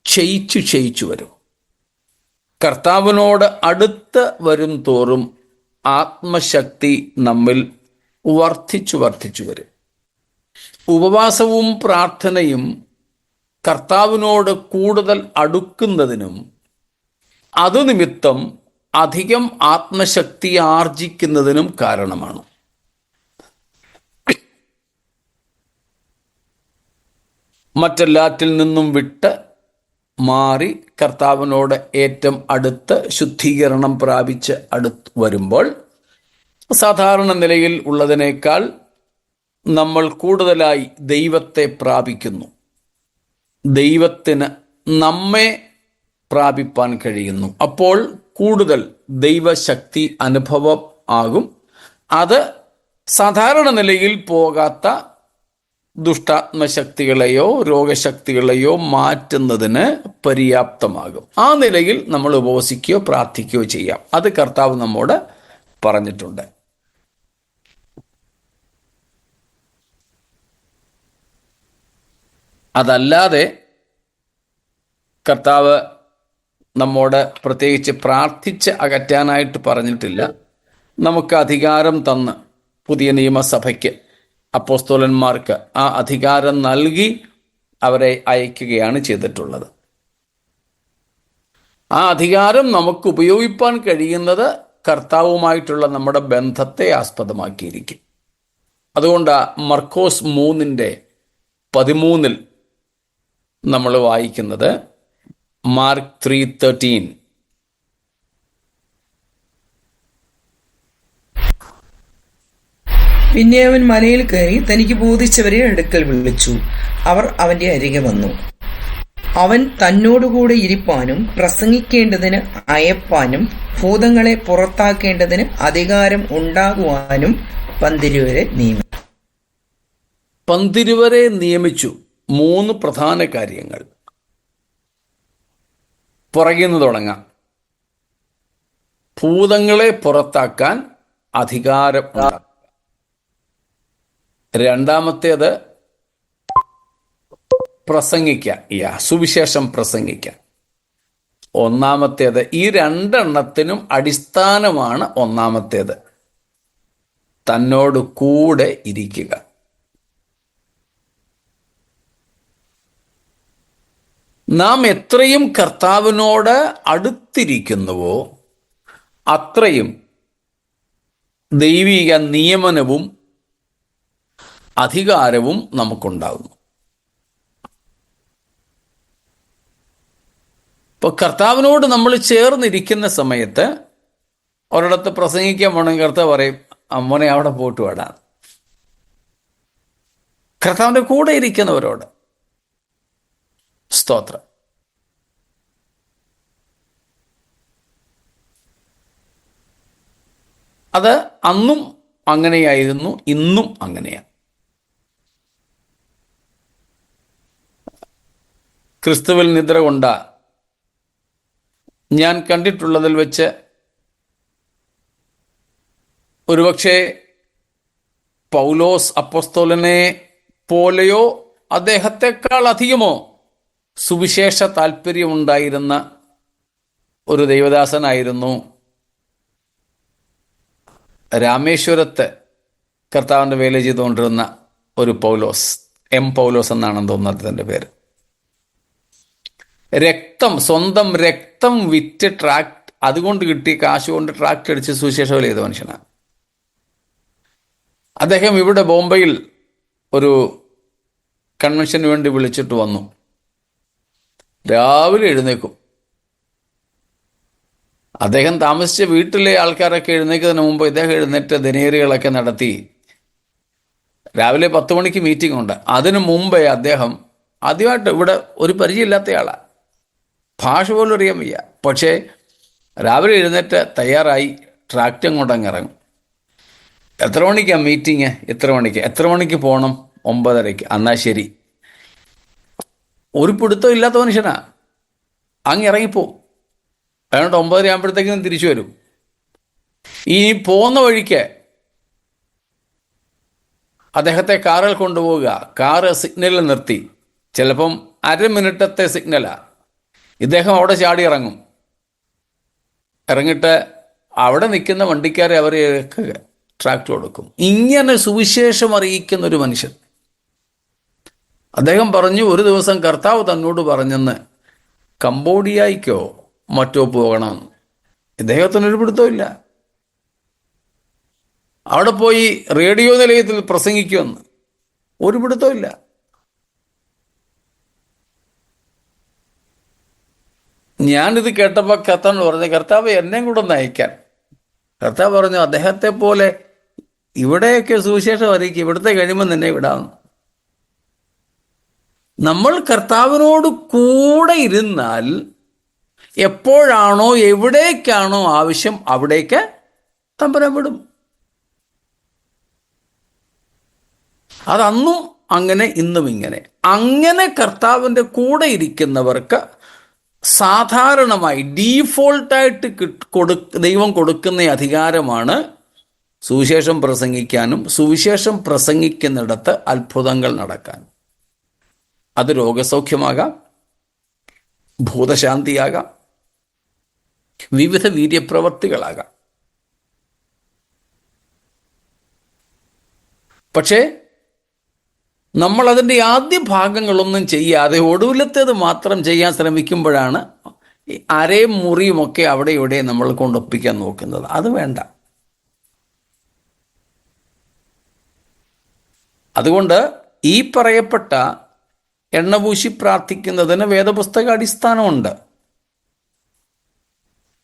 ക്ഷയിച്ചു വരും. കർത്താവിനോട് അടുത്ത് വരും തോറും ആത്മശക്തി നമ്മിൽ വർദ്ധിച്ചു വരും. ഉപവാസവും പ്രാർത്ഥനയും കർത്താവിനോട് കൂടുതൽ അടുക്കുന്നതിനും അതുനിമിത്തം അധികം ആത്മശക്തി ആർജിക്കുന്നതിനും കാരണമാണ്. മറ്റെല്ലാറ്റിൽ നിന്നും വിട്ട് മാറി കർത്താവിനോട് ഏറ്റവും അടുത്ത് ശുദ്ധീകരണം പ്രാപിച്ച് അടുത്ത് വരുമ്പോൾ സാധാരണ നിലയിൽ ഉള്ളതിനേക്കാൾ നമ്മൾ കൂടുതലായി ദൈവത്തെ പ്രാപിക്കുന്നു. ദൈവത്തിന് നമ്മെ പ്രാപിപ്പാൻ കഴിയുന്നു. അപ്പോൾ കൂടുതൽ ദൈവശക്തി അനുഭവം ആകും. അത് സാധാരണ നിലയിൽ പോകാത്ത ദുഷ്ടാത്മശക്തികളെയോ രോഗശക്തികളെയോ മാറ്റുന്നതിന് പര്യാപ്തമാകും. ആ നിലയിൽ നമ്മൾ ഉപവസിക്കുകയോ പ്രാർത്ഥിക്കുകയോ ചെയ്യാം. അത് കർത്താവ് നമ്മോട് പറഞ്ഞിട്ടുണ്ട്. അതല്ലാതെ കർത്താവ് നമ്മോട് പ്രത്യേകിച്ച് പ്രാർത്ഥിച്ച് അകറ്റാനായിട്ട് പറഞ്ഞിട്ടില്ല. നമുക്ക് അധികാരം തന്ന് പുതിയ നിയമസഭയ്ക്ക് അപ്പോസ്തലന്മാർക്ക് ആ അധികാരം നൽകി അവരെ അയക്കുകയാണ് ചെയ്തിട്ടുള്ളത്. ആ അധികാരം നമുക്ക് ഉപയോഗിപ്പാൻ കഴിയുന്നത് കർത്താവുമായിട്ടുള്ള നമ്മുടെ ബന്ധത്തെ ആസ്പദമാക്കിയിരിക്കും. അതുകൊണ്ട് മർക്കോസ് 3:13 നമ്മൾ വായിക്കുന്നത് മാർക്ക് 3:13. പിന്നെ അവൻ മലയിൽ കയറി തനിക്ക് ബോധിച്ചവരെ അടുക്കൽ വിളിച്ചു. അവർ അവന്റെ അരികെ വന്നു. അവൻ തന്നോടുകൂടെ ഇരിപ്പാനും പ്രസംഗിക്കേണ്ടതിന് അയപ്പാനും ഭൂതങ്ങളെ പുറത്താക്കേണ്ടതിന് അധികാരം ഉണ്ടാകുവാനും 12 നിയമിച്ചു. 3 പ്രധാന കാര്യങ്ങൾ പുറകിൽ നിന്ന് തുടങ്ങാം. ഭൂതങ്ങളെ പുറത്താക്കാൻ അധികാരം ഉണ്ടാക്കുക. രണ്ടാമത്തേത് പ്രസംഗിക്കുക, സുവിശേഷം പ്രസംഗിക്കുക. ഒന്നാമത്തേത്, ഈ 2 അടിസ്ഥാനമാണ്. ഒന്നാമത്തേത് തന്നോട് കൂടെ ഇരിക്കുക. നാം എത്രയും കർത്താവിനോട് അടുത്തിരിക്കുന്നുവോ അത്രയും ദൈവിക നിയമനവും അധികാരവും നമുക്കുണ്ടാകുന്നു. ഇപ്പോൾ കർത്താവിനോട് നമ്മൾ ചേർന്നിരിക്കുന്ന സമയത്ത് ഒരിടത്ത് പ്രസംഗിക്കാൻ പോകണമെങ്കിൽ കർത്താവ് പറയും, അമ്മനെ അവിടെ പോയിട്ട് വേടാ. കർത്താവിൻ്റെ കൂടെ ഇരിക്കുന്നവരോട് സ്തോത്രം. അത് അന്നും അങ്ങനെയായിരുന്നു, ഇന്നും അങ്ങനെയാണ്. ക്രിസ്തുവിൽ നിദ്ര കൊണ്ട ഞാൻ കണ്ടിട്ടുള്ളതിൽ വെച്ച് ഒരുപക്ഷെ പൗലോസ് അപ്പോസ്തലനെ പോലെയോ അദ്ദേഹത്തെക്കാൾ അധികമോ സുവിശേഷ താല്പര്യമുണ്ടായിരുന്ന ഒരു ദൈവദാസനായിരുന്നു രാമേശ്വരത്ത് കർത്താവിൻ്റെ വേല ചെയ്തുകൊണ്ടിരുന്ന ഒരു പൗലോസ്. പൗലോസ് എന്നാണെന്ന് തോന്നുന്നത് അദ്ദേഹത്തിൻ്റെ പേര്. സ്വന്തം രക്തം വിറ്റ് അതുകൊണ്ട് കിട്ടിയ കാശ് കൊണ്ട് ട്രാക്ട് അടിച്ച് സുവിശേഷ വേല ചെയ്ത മനുഷ്യനാണ് അദ്ദേഹം. ഇവിടെ ബോംബെയിൽ ഒരു കൺവെൻഷന് വേണ്ടി വിളിച്ചിട്ട് വന്നു. രാവിലെ എഴുന്നേക്കും. അദ്ദേഹം താമസിച്ച വീട്ടിലെ ആൾക്കാരൊക്കെ എഴുന്നേക്കുന്നതിന് മുമ്പ് ഇദ്ദേഹം എഴുന്നേറ്റ് ദിനേരികളൊക്കെ നടത്തി. രാവിലെ 10 മണിക്ക് മീറ്റിംഗ് ഉണ്ട്. അതിനു മുമ്പേ അദ്ദേഹം ആദ്യമായിട്ട്, ഇവിടെ ഒരു പരിചയമില്ലാത്തയാളാണ്, ഭാഷ പോലും അറിയാൻ വയ്യ. പക്ഷേ രാവിലെ എഴുന്നേറ്റ് തയ്യാറായി ട്രാക്റ്റ് അങ്ങോട്ടങ്ങ് ഇറങ്ങും. എത്ര മണിക്കാണ് മീറ്റിംഗ്? എത്ര മണിക്ക് പോകണം? 9:30. എന്നാൽ ശരി. ഒരു പിടുത്തം ഇല്ലാത്ത മനുഷ്യനാ. അങ്ങ് ഇറങ്ങിപ്പോവും. അതുകൊണ്ട് 9:30 ആകുമ്പോഴത്തേക്കും തിരിച്ചു വരും. ഈ പോകുന്ന വഴിക്ക് അദ്ദേഹത്തെ കാറിൽ കൊണ്ടുപോവുക. കാറ് സിഗ്നലിൽ നിർത്തി. ചിലപ്പം 1/2 മിനിറ്റത്തെ സിഗ്നലാണ്. ഇദ്ദേഹം അവിടെ ചാടി ഇറങ്ങും. ഇറങ്ങിയിട്ട് അവിടെ നിൽക്കുന്ന വണ്ടിക്കാരെ അവർ ട്രാക്ട് കൊടുക്കും. ഇങ്ങനെ സുവിശേഷം അറിയിക്കുന്ന ഒരു മനുഷ്യൻ. അദ്ദേഹം പറഞ്ഞു, ഒരു ദിവസം കർത്താവ് തന്നോട് പറഞ്ഞെന്ന് കംബോഡിയയ്ക്കോ മറ്റോ പോകണമെന്ന്. ഇദ്ദേഹത്തിനൊരു പിടുത്തമില്ല. അവിടെ പോയി റേഡിയോ നിലയത്തിൽ പ്രസംഗിക്കുമെന്ന് ഒരു പിടുത്തമില്ല. ഞാനിത് കേട്ടപ്പോൾ കർത്താവിനോട് പറഞ്ഞു, കർത്താവ് എന്നെയും കൂടെ ഒന്ന് അയക്കാൻ. കർത്താവ് പറഞ്ഞു, അദ്ദേഹത്തെ പോലെ ഇവിടെയൊക്കെ സുവിശേഷം അറിയിക്കും, ഇവിടുത്തെ കഴിയുമ്പോൾ നിന്നെ വിടാമെന്ന്. നമ്മൾ കർത്താവിനോട് കൂടെ ഇരുന്നാൽ എപ്പോഴാണോ എവിടേക്കാണോ ആവശ്യം അവിടേക്ക് തമ്പുരാൻ വിടും. അതന്നും അങ്ങനെ ഇന്നും ഇങ്ങനെ. അങ്ങനെ കർത്താവിൻ്റെ കൂടെ ഇരിക്കുന്നവർക്ക് സാധാരണമായി ഡീഫോൾട്ടായിട്ട് ദൈവം കൊടുക്കുന്ന അധികാരമാണ് സുവിശേഷം പ്രസംഗിക്കാനും സുവിശേഷം പ്രസംഗിക്കുന്നിടത്ത് അത്ഭുതങ്ങൾ നടക്കാനും. അത് രോഗസൗഖ്യമാകാം, ഭൂതശാന്തിയാകാം, വിവിധ വീര്യപ്രവർത്തികളാകാം. പക്ഷേ നമ്മൾ അതിൻ്റെ ആദ്യ ഭാഗങ്ങളൊന്നും ചെയ്യാതെ ഒടുവിലത്തേത് മാത്രം ചെയ്യാൻ ശ്രമിക്കുമ്പോഴാണ് അരയും മുറിയുമൊക്കെ അവിടെ ഇവിടെ നമ്മൾ കൊണ്ടൊപ്പിക്കാൻ നോക്കുന്നത്. അത് വേണ്ട. അതുകൊണ്ട് ഈ പറയപ്പെട്ട എണ്ണപൂശി പ്രാർത്ഥിക്കുന്നതിന് വേദപുസ്തക അടിസ്ഥാനമുണ്ട്.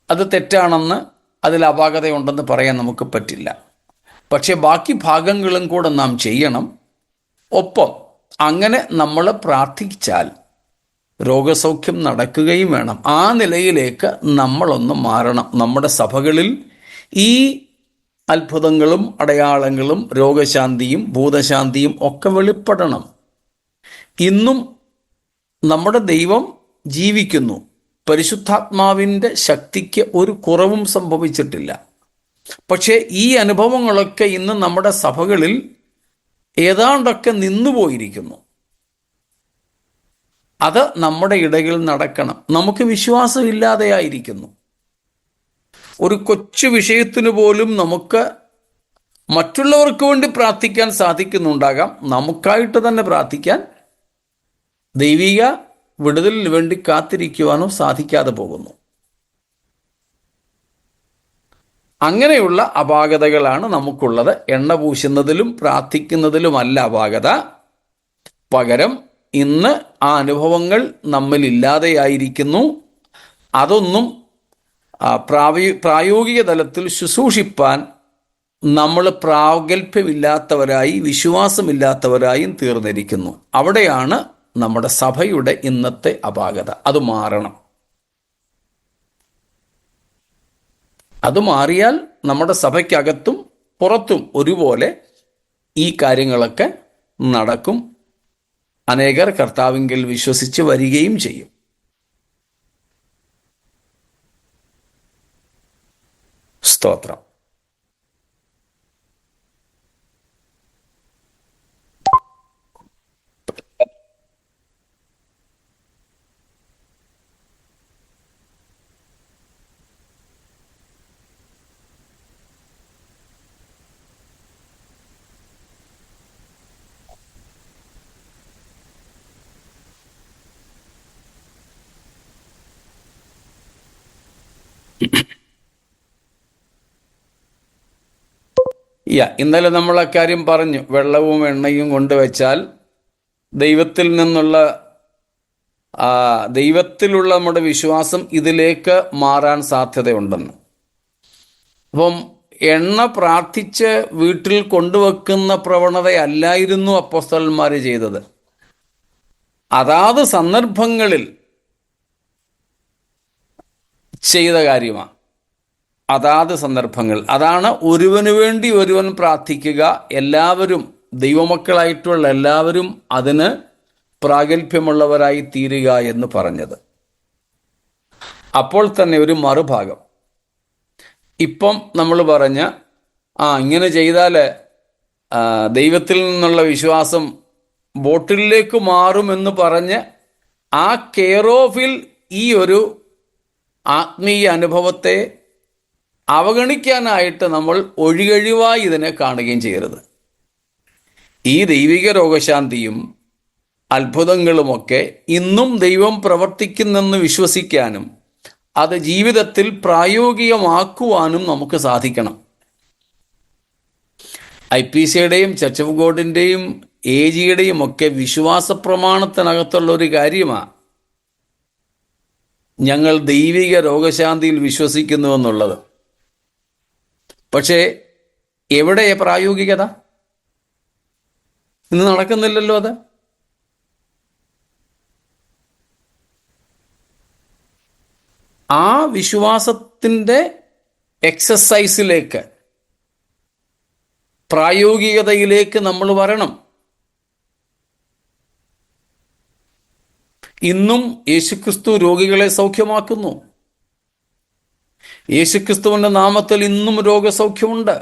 അത് തെറ്റാണെന്ന്, അതിൽ അപാകതയുണ്ടെന്ന് പറയാൻ നമുക്ക് പറ്റില്ല. പക്ഷേ ബാക്കി ഭാഗങ്ങളും കൂടെ നാം ചെയ്യണം. ഒപ്പം അങ്ങനെ നമ്മൾ പ്രാർത്ഥിച്ചാൽ രോഗസൗഖ്യം നടക്കുകയും വേണം. ആ നിലയിലേക്ക് നമ്മളൊന്ന് മാറണം. നമ്മുടെ സഭകളിൽ ഈ അത്ഭുതങ്ങളും അടയാളങ്ങളും രോഗശാന്തിയും ഭൂതശാന്തിയും ഒക്കെ വെളിപ്പെടണം. ഇന്നും നമ്മുടെ ദൈവം ജീവിക്കുന്നു. പരിശുദ്ധാത്മാവിൻ്റെ ശക്തിക്ക് ഒരു കുറവും സംഭവിച്ചിട്ടില്ല. പക്ഷേ ഈ അനുഭവങ്ങളൊക്കെ ഇന്ന് നമ്മുടെ സഭകളിൽ ഏതാണ്ടൊക്കെ നിന്നുപോയിരിക്കുന്നു. അത് നമ്മുടെ ഇടയിൽ നടക്കണം. നമുക്ക് വിശ്വാസമില്ലാതെയായിരിക്കുന്നു. ഒരു കൊച്ചു വിഷയത്തിന് പോലും നമുക്ക് മറ്റുള്ളവർക്ക് വേണ്ടി പ്രാർത്ഥിക്കാൻ സാധിക്കുന്നുണ്ടാകാം, നമുക്കായിട്ട് തന്നെ പ്രാർത്ഥിക്കാൻ, ദൈവിക വിടുതലിന് വേണ്ടി കാത്തിരിക്കുവാനോ സാധിക്കാതെ പോകുന്നു. അങ്ങനെയുള്ള അപാകതകളാണ് നമുക്കുള്ളത്. എണ്ണ പൂശുന്നതിലും പ്രാർത്ഥിക്കുന്നതിലുമല്ല അപാകത. പകരം ഇന്ന് ആ അനുഭവങ്ങൾ നമ്മളില്ലാതെയായിരിക്കുന്നു. അതൊന്നും പ്രായോഗിക തലത്തിൽ ശുശ്രൂഷിപ്പാൻ നമ്മൾ പ്രാഗൽഭ്യമില്ലാത്തവരായി വിശ്വാസമില്ലാത്തവരായും തീർന്നിരിക്കുന്നു. അവിടെയാണ് നമ്മുടെ സഭയുടെ ഇന്നത്തെ അപാകത. അത് മാറണം. അത് മാറിയാൽ നമ്മുടെ സഭയ്ക്കകത്തും പുറത്തും ഒരുപോലെ ഈ കാര്യങ്ങളൊക്കെ നടക്കും. അനേകർ കർത്താവിങ്കിൽ വിശ്വസിച്ച് വരികയും ചെയ്യും. സ്തോത്രം. ഇന്നലെ നമ്മൾ അക്കാര്യം പറഞ്ഞു. വെള്ളവും എണ്ണയും കൊണ്ടുവച്ചാൽ ദൈവത്തിലുള്ള നമ്മുടെ വിശ്വാസം ഇതിലേക്ക് മാറാൻ സാധ്യതയുണ്ടെന്ന്. അപ്പം എണ്ണ പ്രാർത്ഥിച്ച് വീട്ടിൽ കൊണ്ടുവെക്കുന്ന പ്രവണതയല്ലായിരുന്നു അപ്പോസ്തലന്മാർ ചെയ്തത്. അതാത് സന്ദർഭങ്ങളിൽ ചെയ്ത കാര്യമാണ്. അതാത് സന്ദർഭങ്ങൾ. അതാണ് ഒരുവന് വേണ്ടി ഒരുവൻ പ്രാർത്ഥിക്കുക. എല്ലാവരും ദൈവമക്കളായിട്ടുള്ള എല്ലാവരും അതിന് പ്രാഗൽഭ്യമുള്ളവരായി തീരുക എന്ന് പറഞ്ഞത്. അപ്പോൾ തന്നെ ഒരു മറുഭാഗം, ഇപ്പം നമ്മൾ പറഞ്ഞ ഇങ്ങനെ ചെയ്താൽ ദൈവത്തിൽ നിന്നുള്ള വിശ്വാസം ബോട്ടിലേക്ക് മാറുമെന്ന് പറഞ്ഞ് ആ കെയർ ഓഫിൽ ഈ ഒരു ആത്മീയ അനുഭവത്തെ അവഗണിക്കാനായിട്ട് നമ്മൾ ഒഴികഴിവായി ഇതിനെ കാണുകയും ചെയ്യരുത്. ഈ ദൈവിക രോഗശാന്തിയും അത്ഭുതങ്ങളുമൊക്കെ ഇന്നും ദൈവം പ്രവർത്തിക്കുന്നെന്ന് വിശ്വസിക്കാനും അത് ജീവിതത്തിൽ പ്രായോഗികമാക്കുവാനും നമുക്ക് സാധിക്കണം. IPCയുടെയും ചർച്ച് ഓഫ് ഗോഡിൻ്റെയും AGയുടെയും ഒക്കെ വിശ്വാസ പ്രമാണത്തിനകത്തുള്ള ഒരു കാര്യമാണ്. ഞങ്ങൾ ദൈവിക രോഗശാന്തിയിൽ വിശ്വസിക്കുന്നു എന്നുള്ളത്. പക്ഷേ എവിടെയാ പ്രായോഗികത? ഇന്ന് നടക്കുന്നില്ലല്ലോ അത്. ആ വിശ്വാസത്തിൻ്റെ എക്സസൈസിലേക്ക്, പ്രായോഗികതയിലേക്ക് നമ്മൾ വരണം. ഇന്നും യേശുക്രിസ്തു രോഗികളെ സൗഖ്യമാക്കുന്നു. യേശുക്രിസ്തുവിൻ്റെ നാമത്തിൽ ഇന്നും രോഗസൗഖ്യമുണ്ട്.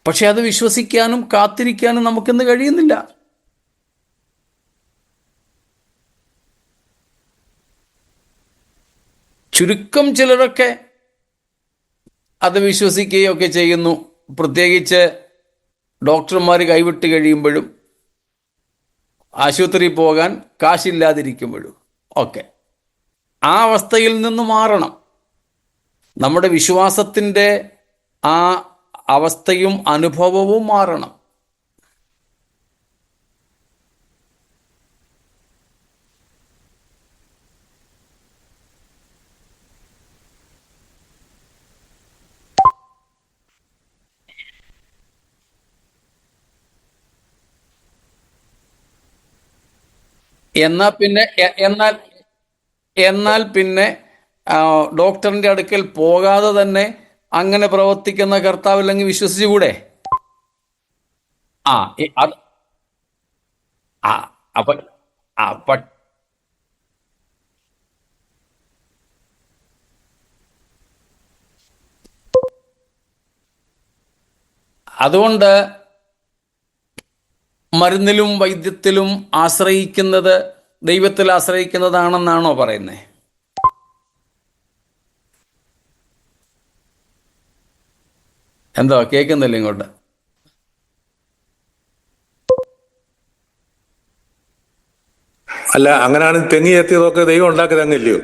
പക്ഷെ അത് വിശ്വസിക്കാനും കാത്തിരിക്കാനും നമുക്കിന്ന് കഴിയുന്നില്ല. ചുരുക്കം ചിലരൊക്കെ അത് വിശ്വസിക്കുകയൊക്കെ ചെയ്യുന്നു. പ്രത്യേകിച്ച് ഡോക്ടർമാർ കൈവിട്ട് കഴിയുമ്പോഴും ആശുപത്രിയിൽ പോകാൻ കാശില്ലാതിരിക്കുമ്പോഴും ഒക്കെ. ആ അവസ്ഥയിൽ നിന്ന് മാറണം. നമ്മുടെ വിശ്വാസത്തിൻ്റെ ആ അവസ്ഥയും അനുഭവവും മാറണം. എന്നാൽ പിന്നെ ഡോക്ടറിൻ്റെ അടുക്കൽ പോകാതെ തന്നെ അങ്ങനെ പ്രവർത്തിക്കുന്ന കർത്താവില്ലെങ്കിൽ വിശ്വസിച്ചുകൂടെ? ആ ഇ- അത് ആ അപ്പൊ അപ്പൊ അതുകൊണ്ട് മരുന്നിലും വൈദ്യത്തിലും ആശ്രയിക്കുന്നത് ദൈവത്തിൽ ആശ്രയിക്കുന്നതാണെന്നാണോ പറയുന്നത്? എന്തോ കേൾക്കുന്നില്ല ഇങ്ങോട്ട്. അല്ല, അങ്ങനെയാണ് തെങ്ങി എത്തിയതൊക്കെ ദൈവം ഉണ്ടാക്കി തങ്ങില്ലയോ?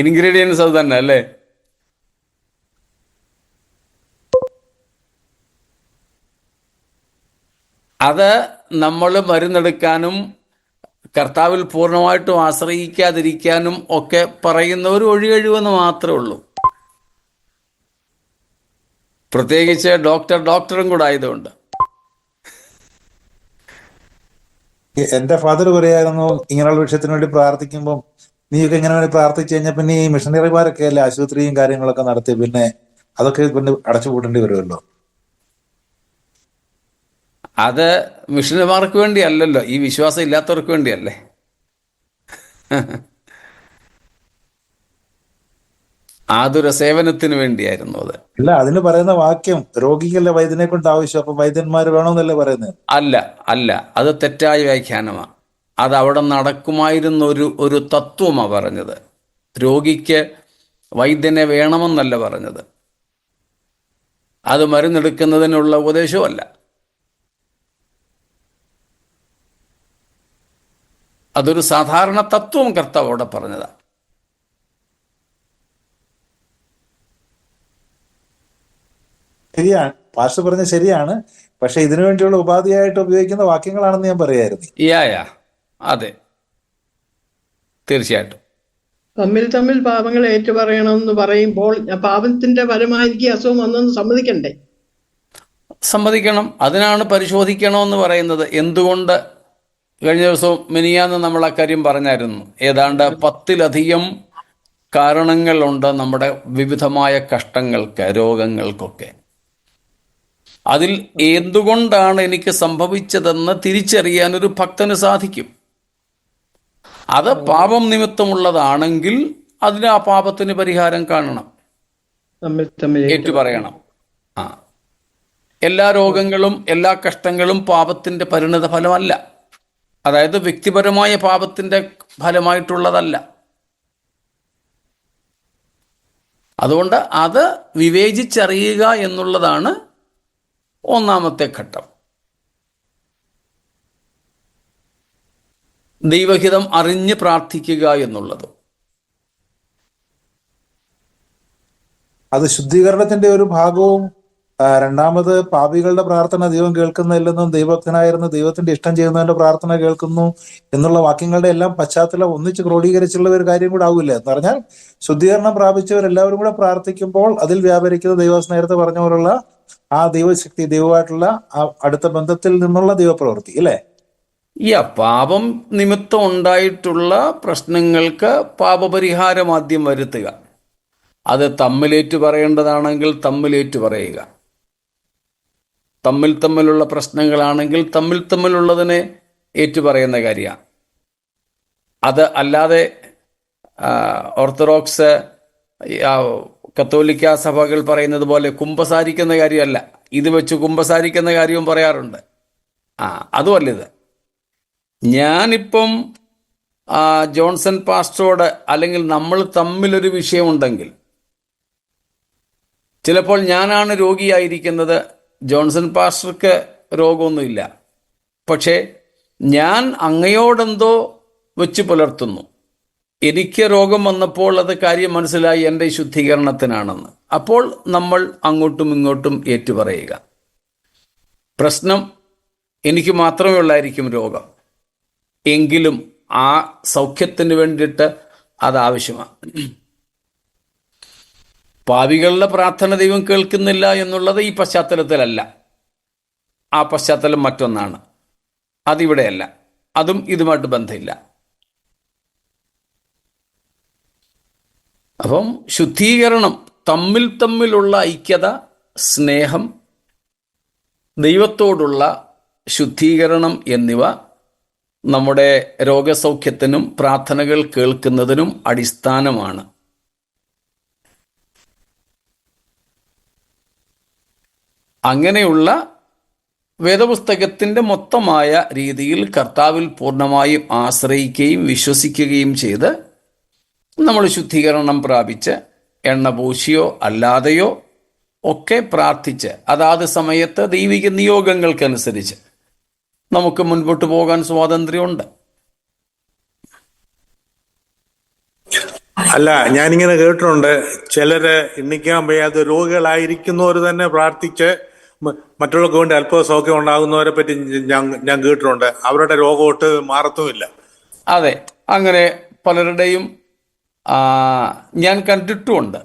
ഇൻഗ്രീഡിയൻസ് അത് തന്നെ അല്ലേ? അത് നമ്മൾ മരുന്നെടുക്കാനും കർത്താവിൽ പൂർണ്ണമായിട്ടും ആശ്രയിക്കാതിരിക്കാനും ഒക്കെ പറയുന്ന ഒരു ഒഴികഴിവെന്ന് മാത്രമേ ഉള്ളൂ. പ്രത്യേകിച്ച് ഡോക്ടറും കൂടെ ആയതുകൊണ്ട്. എന്റെ ഫാദർ പറയായിരുന്നു, ഇങ്ങനെയുള്ള വിഷയത്തിന് വേണ്ടി പ്രാർത്ഥിക്കുമ്പോൾ നീയൊക്കെ ഇങ്ങനെ വേണ്ടി പ്രാർത്ഥിച്ചു കഴിഞ്ഞാൽ പിന്നെ ഈ മിഷണറിമാരൊക്കെ അല്ലേ ആശുപത്രിയും കാര്യങ്ങളൊക്കെ നടത്തി, പിന്നെ അതൊക്കെ പിന്നെ അടച്ചുപൂട്ടേണ്ടി വരുമല്ലോ. അത് മിഷനറിമാർക്ക് വേണ്ടിയല്ലല്ലോ, ഈ വിശ്വാസം ഇല്ലാത്തവർക്ക് വേണ്ടിയല്ലേ. ആതുര സേവനത്തിന് വേണ്ടിയായിരുന്നു അത്. അല്ല, അതിന് പറയുന്ന വാക്യം രോഗിക്കല്ലേ വൈദ്യനെ കൊണ്ട് ആവശ്യം, അപ്പൊ വൈദ്യന്മാർ വേണമെന്നല്ലേ പറയുന്നത്? അല്ല അല്ല, അത് തെറ്റായ വ്യാഖ്യാനമാണ്. അത് അവിടെ നടക്കുമായിരുന്ന ഒരു തത്വമാണ് പറഞ്ഞത്. രോഗിക്ക് വൈദ്യനെ വേണമെന്നല്ല പറഞ്ഞത്. അത് മരുന്നെടുക്കുന്നതിനുള്ള ഉപദേശവുമല്ല. അതൊരു സാധാരണ തത്വം കർത്താവ് അവിടെ പറഞ്ഞതാണ്. ശരിയാണ്, പാസ്റ്റർ പറഞ്ഞ ശരിയാണ്. പക്ഷെ ഇതിനു വേണ്ടിയുള്ള ഉപാധിയായിട്ട് ഉപയോഗിക്കുന്ന വാക്യങ്ങളാണെന്ന് ഞാൻ പറയായിരുന്നു. അതെ, തീർച്ചയായിട്ടും. തമ്മിൽ പാപങ്ങൾ ഏറ്റുപറയണമെന്ന് പറയുമ്പോൾ പാപത്തിന്റെ ഫലമായി അസുഖം വന്നെന്ന് സമ്മതിക്കണ്ടേ? സമ്മതിക്കണം. അതിനാണ് പരിശോധിക്കണമെന്ന് പറയുന്നത്. എന്തുകൊണ്ട്? കഴിഞ്ഞ ദിവസം മിനിയാന്ന് നമ്മൾ ആ കാര്യം പറഞ്ഞായിരുന്നു. ഏതാണ്ട് 10-ലധികം കാരണങ്ങളുണ്ട് നമ്മുടെ വിവിധമായ കഷ്ടങ്ങൾക്ക്, രോഗങ്ങൾക്കൊക്കെ. അതിൽ എന്തുകൊണ്ടാണ് എനിക്ക് സംഭവിച്ചതെന്ന് തിരിച്ചറിയാൻ ഒരു ഭക്തന് സാധിക്കും. അത് പാപം നിമിത്തമുള്ളതാണെങ്കിൽ അതിന് ആ പാപത്തിന് പരിഹാരം കാണണം, ഏറ്റുപറയണം. എല്ലാ രോഗങ്ങളും എല്ലാ കഷ്ടങ്ങളും പാപത്തിന്റെ പരിണത ഫലമല്ല. അതായത് വ്യക്തിപരമായ പാപത്തിന്റെ ഫലമായിട്ടുള്ളതല്ല. അതുകൊണ്ട് അത് വിവേചിച്ചറിയുക എന്നുള്ളതാണ് ഒന്നാമത്തെ ഘട്ടം. ദൈവഹിതം അറിഞ്ഞ് പ്രാർത്ഥിക്കുക എന്നുള്ളത്. അത് ശുദ്ധീകരണത്തിന്റെ ഒരു ഭാഗവും രണ്ടാമത് പാപികളുടെ പ്രാർത്ഥന ദൈവം കേൾക്കുന്നില്ലെന്നും ദൈവത്തിനായിരുന്ന ദൈവത്തിന്റെ ഇഷ്ടം ചെയ്യുന്നതിന്റെ പ്രാർത്ഥന കേൾക്കുന്നു എന്നുള്ള വാക്യങ്ങളുടെ എല്ലാം പശ്ചാത്തലം ഒന്നിച്ച് ക്രോഡീകരിച്ചുള്ള ഒരു കാര്യം കൂടെ ആവില്ല. എന്ന് പറഞ്ഞാൽ ശുദ്ധീകരണം പ്രാപിച്ചവരെല്ലാവരും കൂടെ പ്രാർത്ഥിക്കുമ്പോൾ അതിൽ വ്യാപരിക്കുന്ന നേരത്തെ പറഞ്ഞ പോലുള്ള ആ ദൈവശക്തി, ദൈവമായിട്ടുള്ള ആ അടുത്ത ബന്ധത്തിൽ നിന്നുള്ള ദൈവപ്രവൃത്തി അല്ലേ? പാപം നിമിത്തം ഉണ്ടായിട്ടുള്ള പ്രശ്നങ്ങൾക്ക് പാപപരിഹാരം ആദ്യം വരുത്തുക. അത് തമ്മിലേറ്റു പറയേണ്ടതാണെങ്കിൽ തമ്മിലേറ്റു പറയുക. തമ്മിലുള്ള പ്രശ്നങ്ങളാണെങ്കിൽ തമ്മിലുള്ളതിനെ ഏറ്റുപറയുന്ന കാര്യമാണ്. അത് അല്ലാതെ ഓർത്തഡോക്സ് കത്തോലിക്ക സഭകൾ പറയുന്നത് പോലെ കുമ്പസാരിക്കുന്ന കാര്യമല്ല. ഇത് വെച്ച് കുമ്പസാരിക്കുന്ന കാര്യവും പറയാറുണ്ട്. അതുമല്ല ഇത്. ഞാനിപ്പം ജോൺസൺ പാസ്റ്ററോട് അല്ലെങ്കിൽ നമ്മൾ തമ്മിലൊരു വിഷയമുണ്ടെങ്കിൽ, ചിലപ്പോൾ ഞാനാണ് രോഗിയായിരിക്കുന്നത്, ജോൺസൺ പാസ്റ്റർക്ക് രോഗമൊന്നുമില്ല, പക്ഷേ ഞാൻ അങ്ങയോടെന്തോ വെച്ച് പുലർത്തുന്നു. എനിക്ക് രോഗം വന്നപ്പോൾ അത് കാര്യം മനസ്സിലായി എൻ്റെ ശുദ്ധീകരണത്തിനാണെന്ന്. അപ്പോൾ നമ്മൾ അങ്ങോട്ടും ഇങ്ങോട്ടും ഏറ്റുപറയുക. പ്രശ്നം എനിക്ക് മാത്രമേ ഉള്ളായിരിക്കും രോഗം, എങ്കിലും ആ സൗഖ്യത്തിന് വേണ്ടിയിട്ട് അത് ആവശ്യമാണ്. പാപികളുടെ പ്രാർത്ഥന ദൈവം കേൾക്കുന്നില്ല എന്നുള്ളത് ഈ പശ്ചാത്തലത്തിലല്ല. ആ പശ്ചാത്തലം മറ്റൊന്നാണ്. അതിവിടെയല്ല. അതും ഇതുമായിട്ട് ബന്ധമില്ല. അപ്പം ശുദ്ധീകരണം, തമ്മിലുള്ള ഐക്യത, സ്നേഹം, ദൈവത്തോടുള്ള ശുദ്ധീകരണം എന്നിവ നമ്മുടെ രോഗസൗഖ്യത്തിനും പ്രാർത്ഥനകൾ കേൾക്കുന്നതിനും അടിസ്ഥാനമാണ്. അങ്ങനെയുള്ള വേദപുസ്തകത്തിൻ്റെ മൊത്തമായ രീതിയിൽ കർത്താവിൽ പൂർണ്ണമായും ആശ്രയിക്കുകയും വിശ്വസിക്കുകയും ചെയ്ത് നമ്മൾ ശുദ്ധീകരണം പ്രാപിച്ച് എണ്ണ പൂശിയോ അല്ലാതെയോ ഒക്കെ പ്രാർത്ഥിച്ച് അതാത് സമയത്ത് ദൈവിക നിയോഗങ്ങൾക്കനുസരിച്ച് നമുക്ക് മുൻപോട്ട് പോകാൻ സ്വാതന്ത്ര്യമുണ്ട്. അല്ല, ഞാനിങ്ങനെ കേട്ടിട്ടുണ്ട്, ചിലര് എണ്ണിക്കാൻ വയ്യാതെ രോഗികളായിരിക്കുന്നവർ തന്നെ പ്രാർത്ഥിച്ച് മറ്റുള്ളവർക്ക് വേണ്ടി അല്പ സൗഖ്യം ഉണ്ടാകുന്നവരെ പറ്റി ഞാൻ കേട്ടിട്ടുണ്ട്. അവരുടെ രോഗമൊട്ട് മാറത്തുമില്ല. അതെ, അങ്ങനെ പലരുടെയും ഞാൻ കണ്ടിട്ടുമുണ്ട്.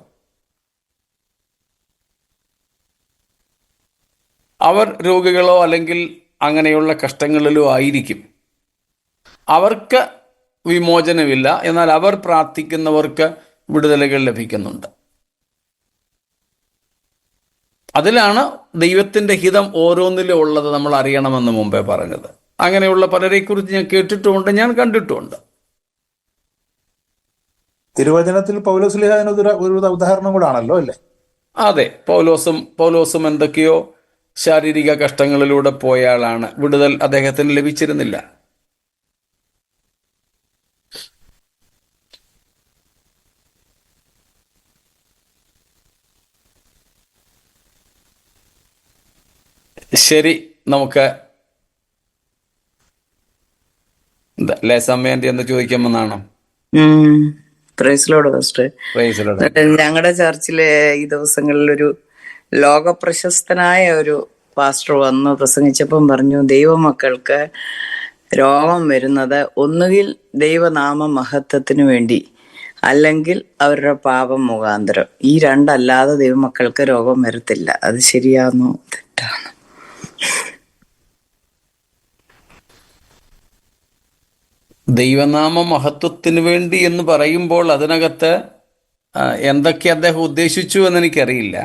അവർ രോഗികളോ അല്ലെങ്കിൽ അങ്ങനെയുള്ള കഷ്ടങ്ങളിലോ ആയിരിക്കും. അവർക്ക് വിമോചനമില്ല, എന്നാൽ അവർ പ്രാർത്ഥിക്കുന്നവർക്ക് വിടുതലുകൾ ലഭിക്കുന്നുണ്ട്. അതിലാണ് ദൈവത്തിൻ്റെ ഹിതം ഓരോന്നിലും ഉള്ളത് നമ്മൾ അറിയണമെന്ന് മുമ്പേ പറഞ്ഞത്. അങ്ങനെയുള്ള പലരെക്കുറിച്ച് ഞാൻ കേട്ടിട്ടുമുണ്ട്, ഞാൻ കണ്ടിട്ടുമുണ്ട്. തിരുവചനത്തിൽ പൗലോസ്ലീഹ ഒരു ഉദാഹരണം കൂടാണല്ലോ അല്ലേ? അതെ, പൗലോസും എന്തൊക്കെയോ ശാരീരിക കഷ്ടങ്ങളിലൂടെ പോയ ആളാണ്. വിടുതൽ അദ്ദേഹത്തിന് ലഭിച്ചിരുന്നില്ല. ശരി, നമുക്ക് ലേസമ്മേന്റെ എന്ന് ചോദിക്കുമെന്നാണോ? ഞങ്ങളുടെ ചർച്ചിലെ ഈ ദിവസങ്ങളിൽ ഒരു ലോക പ്രശസ്തനായ ഒരു പാസ്റ്റർ വന്ന് പ്രസംഗിച്ചപ്പം പറഞ്ഞു, ദൈവമക്കൾക്ക് രോഗം വരുന്നത് ഒന്നുകിൽ ദൈവനാമ മഹത്വത്തിനു വേണ്ടി, അല്ലെങ്കിൽ അവരുടെ പാപം മുഖാന്തരം. ഈ രണ്ടല്ലാതെ ദൈവമക്കൾക്ക് രോഗം വരത്തില്ല. അത് ശരിയാണോ തെറ്റാണോ? ദൈവനാമ മഹത്വത്തിന് വേണ്ടി എന്ന് പറയുമ്പോൾ അതിനകത്ത് എന്തൊക്കെ അദ്ദേഹം ഉദ്ദേശിച്ചു എന്ന് എനിക്കറിയില്ല.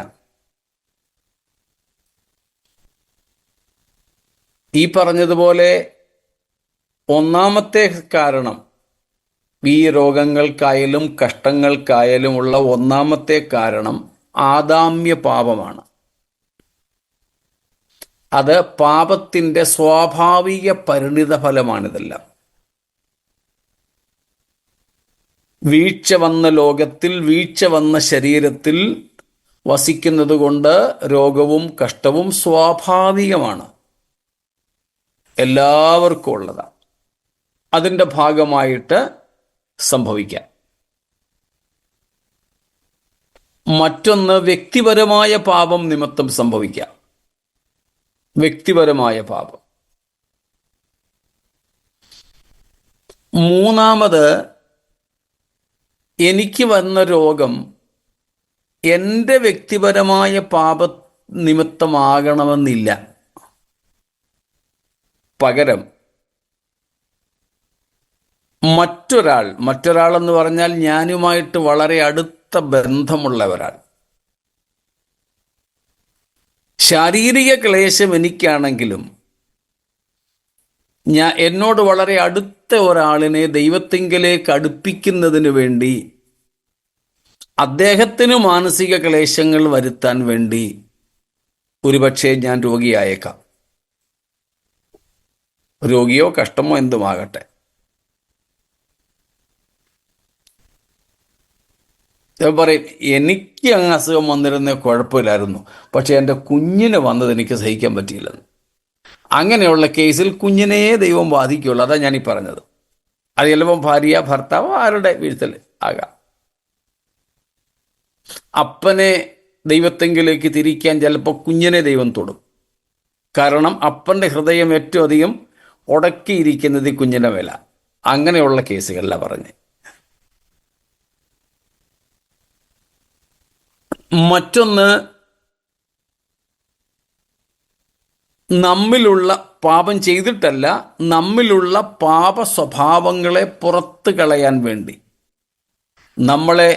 ഈ പറഞ്ഞതുപോലെ ഒന്നാമത്തെ കാരണം, ഈ രോഗങ്ങൾക്കായാലും കഷ്ടങ്ങൾക്കായാലുമുള്ള ഒന്നാമത്തെ കാരണം ആദാമ്യ പാപമാണ്. അത് പാപത്തിൻ്റെ സ്വാഭാവിക പരിണിത ഫലമാണിതെല്ലാം. വീഴ്ച വന്ന ലോകത്തിൽ, വീഴ്ച വന്ന ശരീരത്തിൽ വസിക്കുന്നത് കൊണ്ട് രോഗവും കഷ്ടവും സ്വാഭാവികമാണ്, എല്ലാവർക്കും ഉള്ളതാണ്. അതിൻ്റെ ഭാഗമായിട്ട് സംഭവിക്കാം. മറ്റൊന്ന് വ്യക്തിപരമായ പാപം നിമിത്തം സംഭവിക്കാം. വ്യക്തിപരമായ പാപം. മൂന്നാമത്, എനിക്ക് വന്ന രോഗം എൻ്റെ വ്യക്തിപരമായ പാപ നിമിത്തമാകണമെന്നില്ല. പകരം മറ്റൊരാൾ എന്ന് പറഞ്ഞാൽ ഞാനുമായിട്ട് വളരെ അടുത്ത ബന്ധമുള്ള ഒരാൾ, ശാരീരിക ക്ലേശം എനിക്കാണെങ്കിലും എന്നോട് വളരെ അടുത്ത ഒരാളിനെ ദൈവത്തിങ്കലേക്ക് അടുപ്പിക്കുന്നതിന് വേണ്ടി, അദ്ദേഹത്തിന് മാനസിക ക്ലേശങ്ങൾ വരുത്താൻ വേണ്ടി ഒരുപക്ഷെ ഞാൻ രോഗിയായേക്കാം. രോഗിയോ കഷ്ടമോ എന്തുമാകട്ടെ. പറയും, എനിക്ക് അങ്ങ് അസുഖം വന്നിരുന്ന കുഴപ്പമില്ലായിരുന്നു, പക്ഷെ എൻ്റെ കുഞ്ഞിന് വന്നത് എനിക്ക് സഹിക്കാൻ പറ്റിയില്ലെന്ന്. അങ്ങനെയുള്ള കേസിൽ കുഞ്ഞിനെ ദൈവം ബാധിക്കുള്ളൂ. അതാണ് ഞാനീ പറഞ്ഞത്. അത് ചിലപ്പം ഭാര്യ, ഭർത്താവ്, ആരുടെ വീഴ്ത്തൽ ആകാം. അപ്പനെ ദൈവത്തെങ്കിലേക്ക് തിരിക്കാൻ ചിലപ്പോൾ കുഞ്ഞിനെ ദൈവം തൊടും. കാരണം അപ്പൻ്റെ ഹൃദയം ഏറ്റവും അധികം ഉടക്കിയിരിക്കുന്നത് ഈ കുഞ്ഞിൻ്റെ മേല. അങ്ങനെയുള്ള കേസുകളിലാണ് പറഞ്ഞ്. മറ്റൊന്ന്, നമ്മിലുള്ള പാപം ചെയ്തിട്ടല്ല, നമ്മിലുള്ള പാപ സ്വഭാവങ്ങളെ പുറത്ത് കളയാൻ വേണ്ടി, നമ്മളെ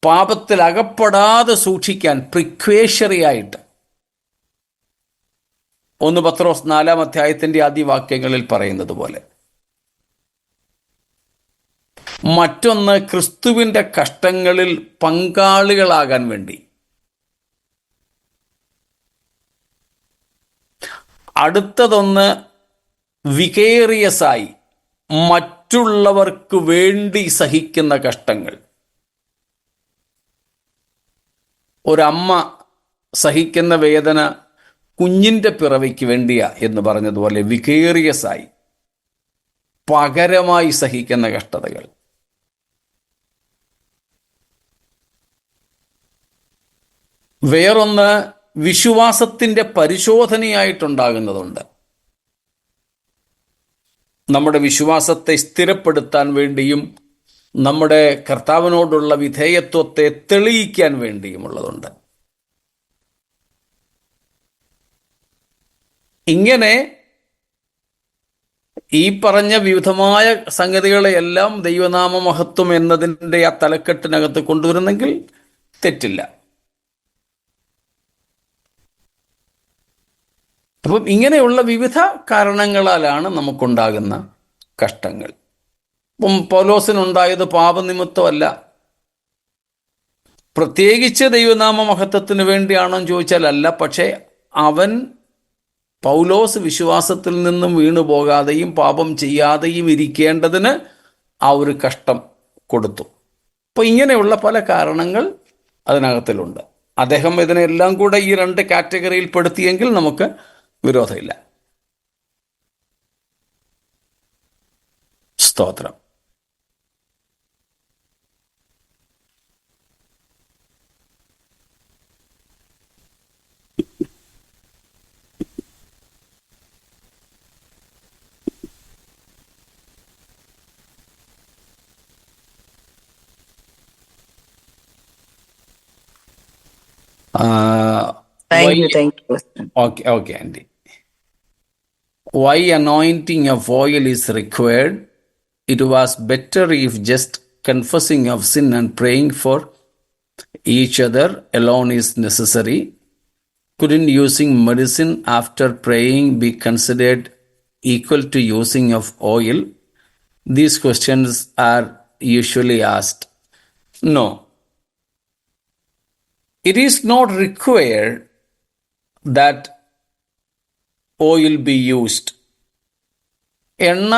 പാപത്തിൽ അകപ്പെടാതെ സൂക്ഷിക്കാൻ പ്രിക്വേഷറി ആയിട്ട്. 1 പത്രോസ് 4-ാം അധ്യായത്തിൻ്റെ ആദ്യ വാക്യങ്ങളിൽ പറയുന്നത് പോലെ. മറ്റൊന്ന്, ക്രിസ്തുവിൻ്റെ കഷ്ടങ്ങളിൽ പങ്കാളികളാകാൻ വേണ്ടി. അടുത്തതൊന്ന്, വികേറിയസായി മറ്റുള്ളവർക്ക് വേണ്ടി സഹിക്കുന്ന കഷ്ടങ്ങൾ. ഒരമ്മ സഹിക്കുന്ന വേദന കുഞ്ഞിൻ്റെ പിറവിക്ക് വേണ്ടിയാ എന്ന് പറഞ്ഞതുപോലെ വികേറിയസായി പകരമായി സഹിക്കുന്ന കഷ്ടതകൾ. വേറൊന്ന്, വിശ്വാസത്തിൻ്റെ പരിശോധനയായിട്ടുണ്ടാകുന്നതുണ്ട്. നമ്മുടെ വിശ്വാസത്തെ സ്ഥിരപ്പെടുത്താൻ വേണ്ടിയും നമ്മുടെ കർത്താവിനോടുള്ള വിധേയത്വത്തെ തെളിയിക്കാൻ വേണ്ടിയുമുള്ളതുണ്ട്. ഇങ്ങനെ ഈ പറഞ്ഞ വിവിധമായ സംഗതികളെയെല്ലാം ദൈവനാമ മഹത്വം എന്നതിൻ്റെ ആ തലക്കെട്ടിനകത്ത് കൊണ്ടുവരുന്നെങ്കിൽ തെറ്റില്ല. അപ്പം ഇങ്ങനെയുള്ള വിവിധ കാരണങ്ങളാലാണ് നമുക്കുണ്ടാകുന്ന കഷ്ടങ്ങൾ. ഇപ്പം പൗലോസിനുണ്ടായത് പാപനിമിത്തമല്ല. പ്രത്യേകിച്ച് ദൈവനാമ മഹത്വത്തിന് വേണ്ടിയാണോ എന്ന് ചോദിച്ചാൽ അല്ല. പക്ഷേ പൗലോസ് വിശ്വാസത്തിൽ നിന്നും വീണു പോകാതെയും പാപം ചെയ്യാതെയും ഇരിക്കേണ്ടതിന് ആ ഒരു കഷ്ടം കൊടുത്തു. അപ്പോൾ ഇങ്ങനെയുള്ള പല കാരണങ്ങൾ അതിനകത്തിലുണ്ട്. അദ്ദേഹം ഇതിനെല്ലാം കൂടെ ഈ 2 കാറ്റഗറിയിൽ പെടുത്തിയെങ്കിൽ നമുക്ക് വിരോധമില്ല. സ്തോത്രം. Thank you. Okay, Andy. Why anointing of oil is required? It was better if just confessing of sin and praying for each other alone is necessary. Couldn't using medicine after praying be considered equal to using of oil? These questions are usually asked. No. It is not required that oil be used. എണ്ണ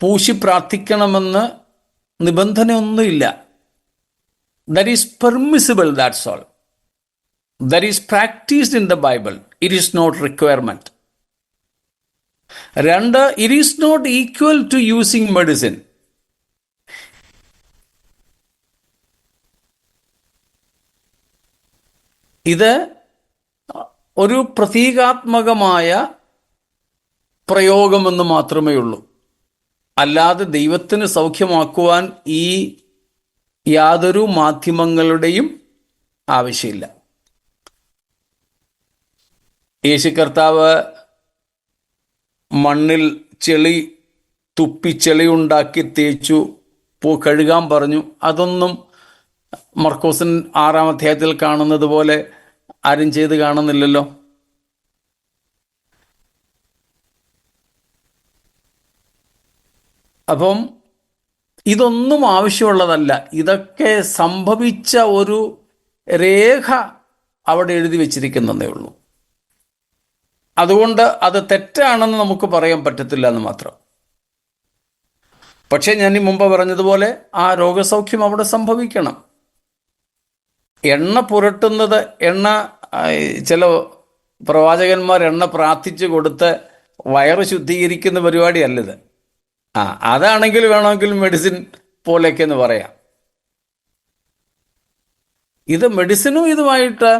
പൂശി പ്രാർത്ഥിക്കണമെന്ന് നിബന്ധനയൊന്നുമില്ല. That is permissible, that's all. That is practiced in the Bible. It is not requirement. 2, it is not equal to using medicine. ഇത് ഒരു പ്രതീകാത്മകമായ പ്രയോഗമെന്ന് മാത്രമേ ഉള്ളൂ. അല്ലാതെ ദൈവത്തിന് സൗഖ്യമാക്കുവാൻ ഈ യാതൊരു മാധ്യമങ്ങളുടെയും ആവശ്യമില്ല. യേശു കർത്താവ് മണ്ണിൽ ചെളി തുപ്പി ചെളി ഉണ്ടാക്കി തേച്ചു കഴുകാൻ പറഞ്ഞു. അതൊന്നും മർക്കോസിൻ 6-ാം അധ്യായത്തിൽ കാണുന്നത് പോലെ ആരും ചെയ്ത് കാണുന്നില്ലല്ലോ. അപ്പം ഇതൊന്നും ആവശ്യമുള്ളതല്ല. ഇതൊക്കെ സംഭവിച്ച ഒരു രേഖ അവിടെ എഴുതി വച്ചിരിക്കുന്നതേ ഉള്ളൂ. അതുകൊണ്ട് അത് തെറ്റാണെന്ന് നമുക്ക് പറയാൻ പറ്റത്തില്ല എന്ന് മാത്രം. പക്ഷേ ഞാൻ ഈ മുമ്പ് പറഞ്ഞതുപോലെ ആ രോഗസൗഖ്യം അവിടെ സംഭവിക്കണം. എണ്ണ പുരട്ടുന്നത്, ചില പ്രവാചകന്മാർ എണ്ണ പ്രാർത്ഥിച്ചു കൊടുത്ത് വയറ് ശുദ്ധീകരിക്കുന്ന പരിപാടിയല്ലിത്. അതാണെങ്കിൽ വേണമെങ്കിൽ മെഡിസിൻ പോലെയൊക്കെ എന്ന് പറയാം. ഇത് മെഡിസിനും ഇതുമായിട്ട്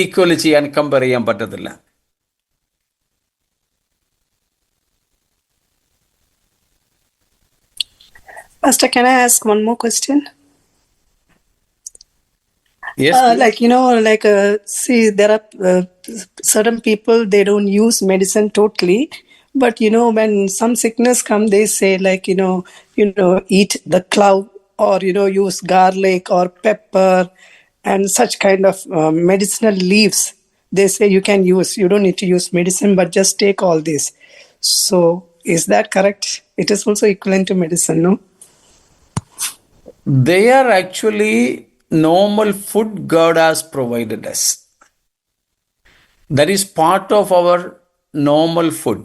ഈക്വൽ ചെയ്യാൻ, കമ്പയർ ചെയ്യാൻ പറ്റത്തില്ല. Pastor, can I ask one more question? Yes, see, there are certain people, they don't use medicine totally, but when some sickness come, they say eat the clove, or use garlic or pepper and such kind of medicinal leaves. They say you can use, you don't need to use medicine, but just take all this. So is that correct? It is also equivalent to medicine, no? they are actually normal food God has provided us. That is part of our normal food.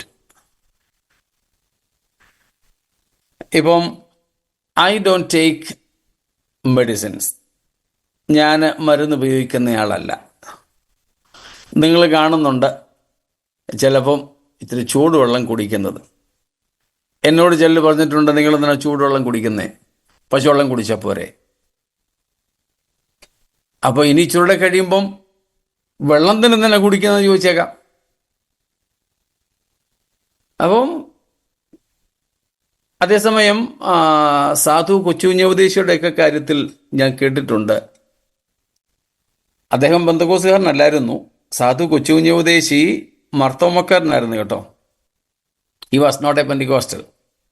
ഇപ്പം I don't take medicines. ഞാൻ മരുന്ന് ഉപയോഗിക്കുന്നയാളല്ല. നിങ്ങൾ കാണുന്നുണ്ട് ചിലപ്പം ഇത്തിരി ചൂടുവെള്ളം കുടിക്കുന്നത്. എന്നോട് ചിലർ പറഞ്ഞിട്ടുണ്ട്, നിങ്ങളെന്തിനാ ചൂടുവെള്ളം കുടിക്കുന്നേ, പശുവെള്ളം കുടിച്ചാൽ പോരെ. അപ്പോൾ ഇനി ചൂടെ കഴിയുമ്പം വെള്ളം തന്നെ കുടിക്കുന്നത് ചോദിച്ചേക്കാം. അപ്പം അതേസമയം സാധു കൊച്ചുകുഞ്ഞോപദേശിയുടെയൊക്കെ കാര്യത്തിൽ ഞാൻ കേട്ടിട്ടുണ്ട്. അദ്ദേഹം പെന്തക്കോസ്തുകാരനല്ലായിരുന്നു. സാധു കൊച്ചുകുഞ്ഞോപദേശി മർത്തോമക്കാരനായിരുന്നു കേട്ടോ. He was not a Pentecostal,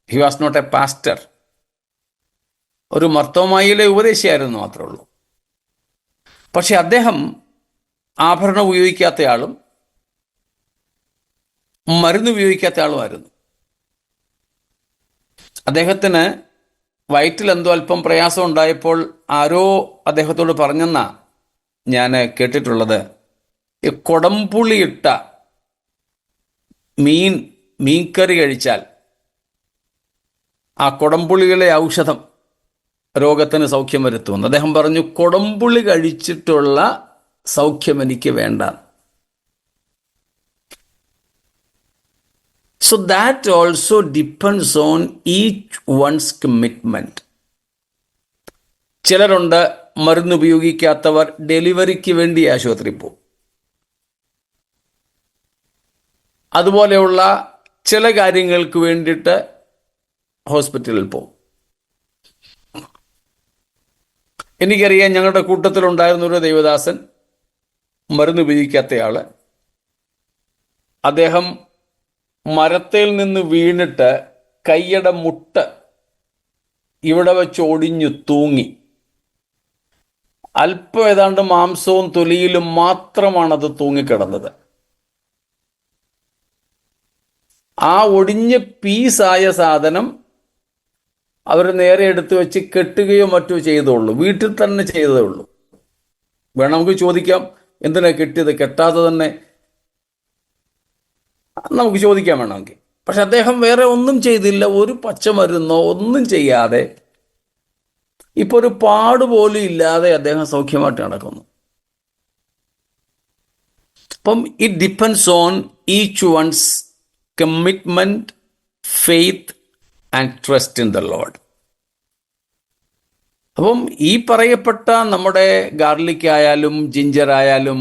he was not a pastor. ഒരു മർത്തോമായിലെ ഉപദേശിയായിരുന്നു മാത്രമേ ഉള്ളൂ. പക്ഷെ അദ്ദേഹം ആഭരണം ഉപയോഗിക്കാത്തയാളും മരുന്ന് ഉപയോഗിക്കാത്തയാളുമായിരുന്നു. അദ്ദേഹത്തിന് വയറ്റിൽ എന്തോ അല്പം പ്രയാസം ഉണ്ടായപ്പോൾ ആരോ അദ്ദേഹത്തോട് പറഞ്ഞെന്നാ ഞാൻ കേട്ടിട്ടുള്ളത്, ഈ കൊടംപുളിയിട്ട മീൻകറി കഴിച്ചാൽ ആ കൊടംപുളിയിലെ ഔഷധം രോഗത്തിന് സൗഖ്യം വരുത്തുമെന്ന്. അദ്ദേഹം പറഞ്ഞു, കൊടംപുളി കഴിച്ചിട്ടുള്ള സൗഖ്യം എനിക്ക് വേണ്ട. So that also depends on each one's commitment. ചിലരുണ്ട് മരുന്ന് ഉപയോഗിക്കാത്തവർ ഡെലിവറിക്ക് വേണ്ടി ആശുപത്രി പോകും. അതുപോലെയുള്ള ചില കാര്യങ്ങൾക്ക് വേണ്ടിയിട്ട് ഹോസ്പിറ്റലിൽ പോകും. എനിക്കറിയാം, ഞങ്ങളുടെ കൂട്ടത്തിലുണ്ടായിരുന്ന ഒരു ദൈവദാസൻ, മരുന്ന് ഉപയോഗിക്കാത്തയാള്. അദ്ദേഹം മരത്തിൽ നിന്ന് വീണിട്ട് കൈയുടെ മുട്ട് ഇവിടെ വെച്ച് ഒടിഞ്ഞു തൂങ്ങി. അല്പം ഏതാണ്ട് മാംസവും തൊലിയിലും മാത്രമാണത് തൂങ്ങിക്കിടന്നത്. ആ ഒടിഞ്ഞ പീസായ സാധനം അവർ നേരെ എടുത്തു വെച്ച് കെട്ടുകയോ മറ്റോ ചെയ്തോളൂ. വീട്ടിൽ തന്നെ ചെയ്തതേ ഉള്ളൂ. വേണം നമുക്ക് ചോദിക്കാം, എന്തിനാ കെട്ടിയത്? കെട്ടാതെ തന്നെ നമുക്ക് ചോദിക്കാൻ വേണമെങ്കിൽ. പക്ഷെ അദ്ദേഹം വേറെ ഒന്നും ചെയ്തില്ല, ഒരു പച്ചമരുന്നോ ഒന്നും ചെയ്യാതെ, ഇപ്പൊ ഒരു പാടുപോലും ഇല്ലാതെ അദ്ദേഹം സൗഖ്യമായിട്ട് നടക്കുന്നു. അപ്പം it depends on each one's commitment, faith and trust in the Lord. അപ്പം ഈ പറയപ്പെട്ട നമ്മുടെ ഗാർലിക് ആയാലും ജിഞ്ചർ ആയാലും